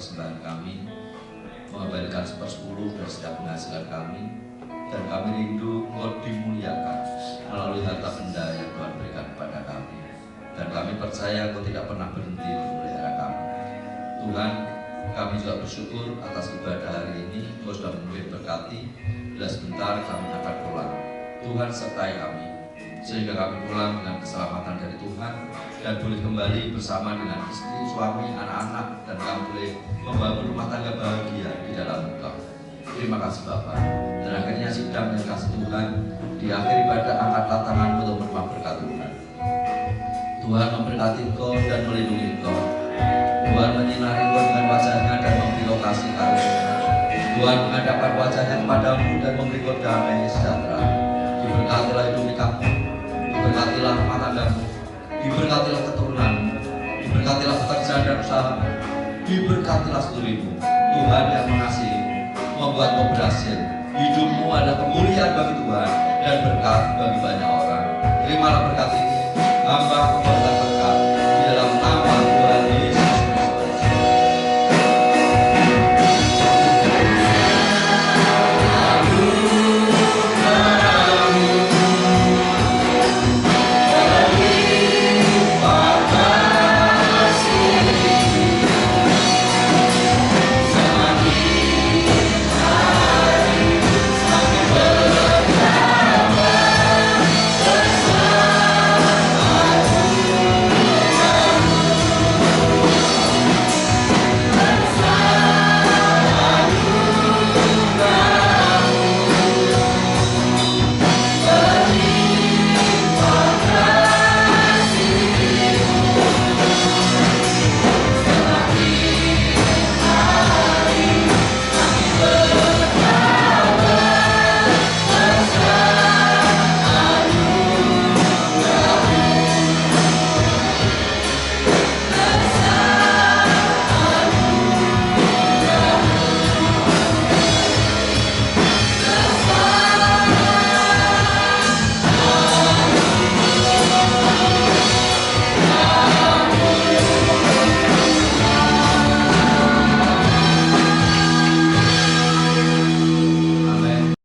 persembahan kami, mengembalikan 1/10 dari setiap penghasilan kami, dan kami rindu Engkau dimuliakan melalui harta benda yang Tuhan berikan kepada kami. Dan kami percaya Engkau tidak pernah berhenti memelihara kami. Tuhan, kami juga bersyukur atas ibadah hari ini. Engkau sudah memimpin berkati. Bila sebentar kami akan pulang, Tuhan sertai kami, sehingga kami pulang dengan keselamatan dari Tuhan dan boleh kembali bersama dengan istri, suami, anak-anak, dan kami boleh membangun rumah tangga bahagia di dalam Engkau. Terima kasih Bapa. Dan akhirnya sidang yang kasih Tuhan, di akhir ibadah angkatlah tanganmu untuk menerima berkat Tuhan. Tuhan memberkati Engkau dan melindungi Engkau. Tuhan menyinari Engkau dengan wajahnya dan memberi Engkau kasih karunia. Tuhan menghadapkan wajahnya kepadamu dan memberi Engkau damai sejahtera. Diberkatilah hidup kamu, diberkatilah rumah tanggamu, diberkatilah keturunanmu, diberkatilah pekerjaan dan usahamu, diberkatilah seluruhmu. Tuhan yang mengasihi, membuatmu berhasil. Hidupmu ada kemuliaan bagi Tuhan dan berkat bagi banyak orang. Terimalah berkat ini. Hamba memberkati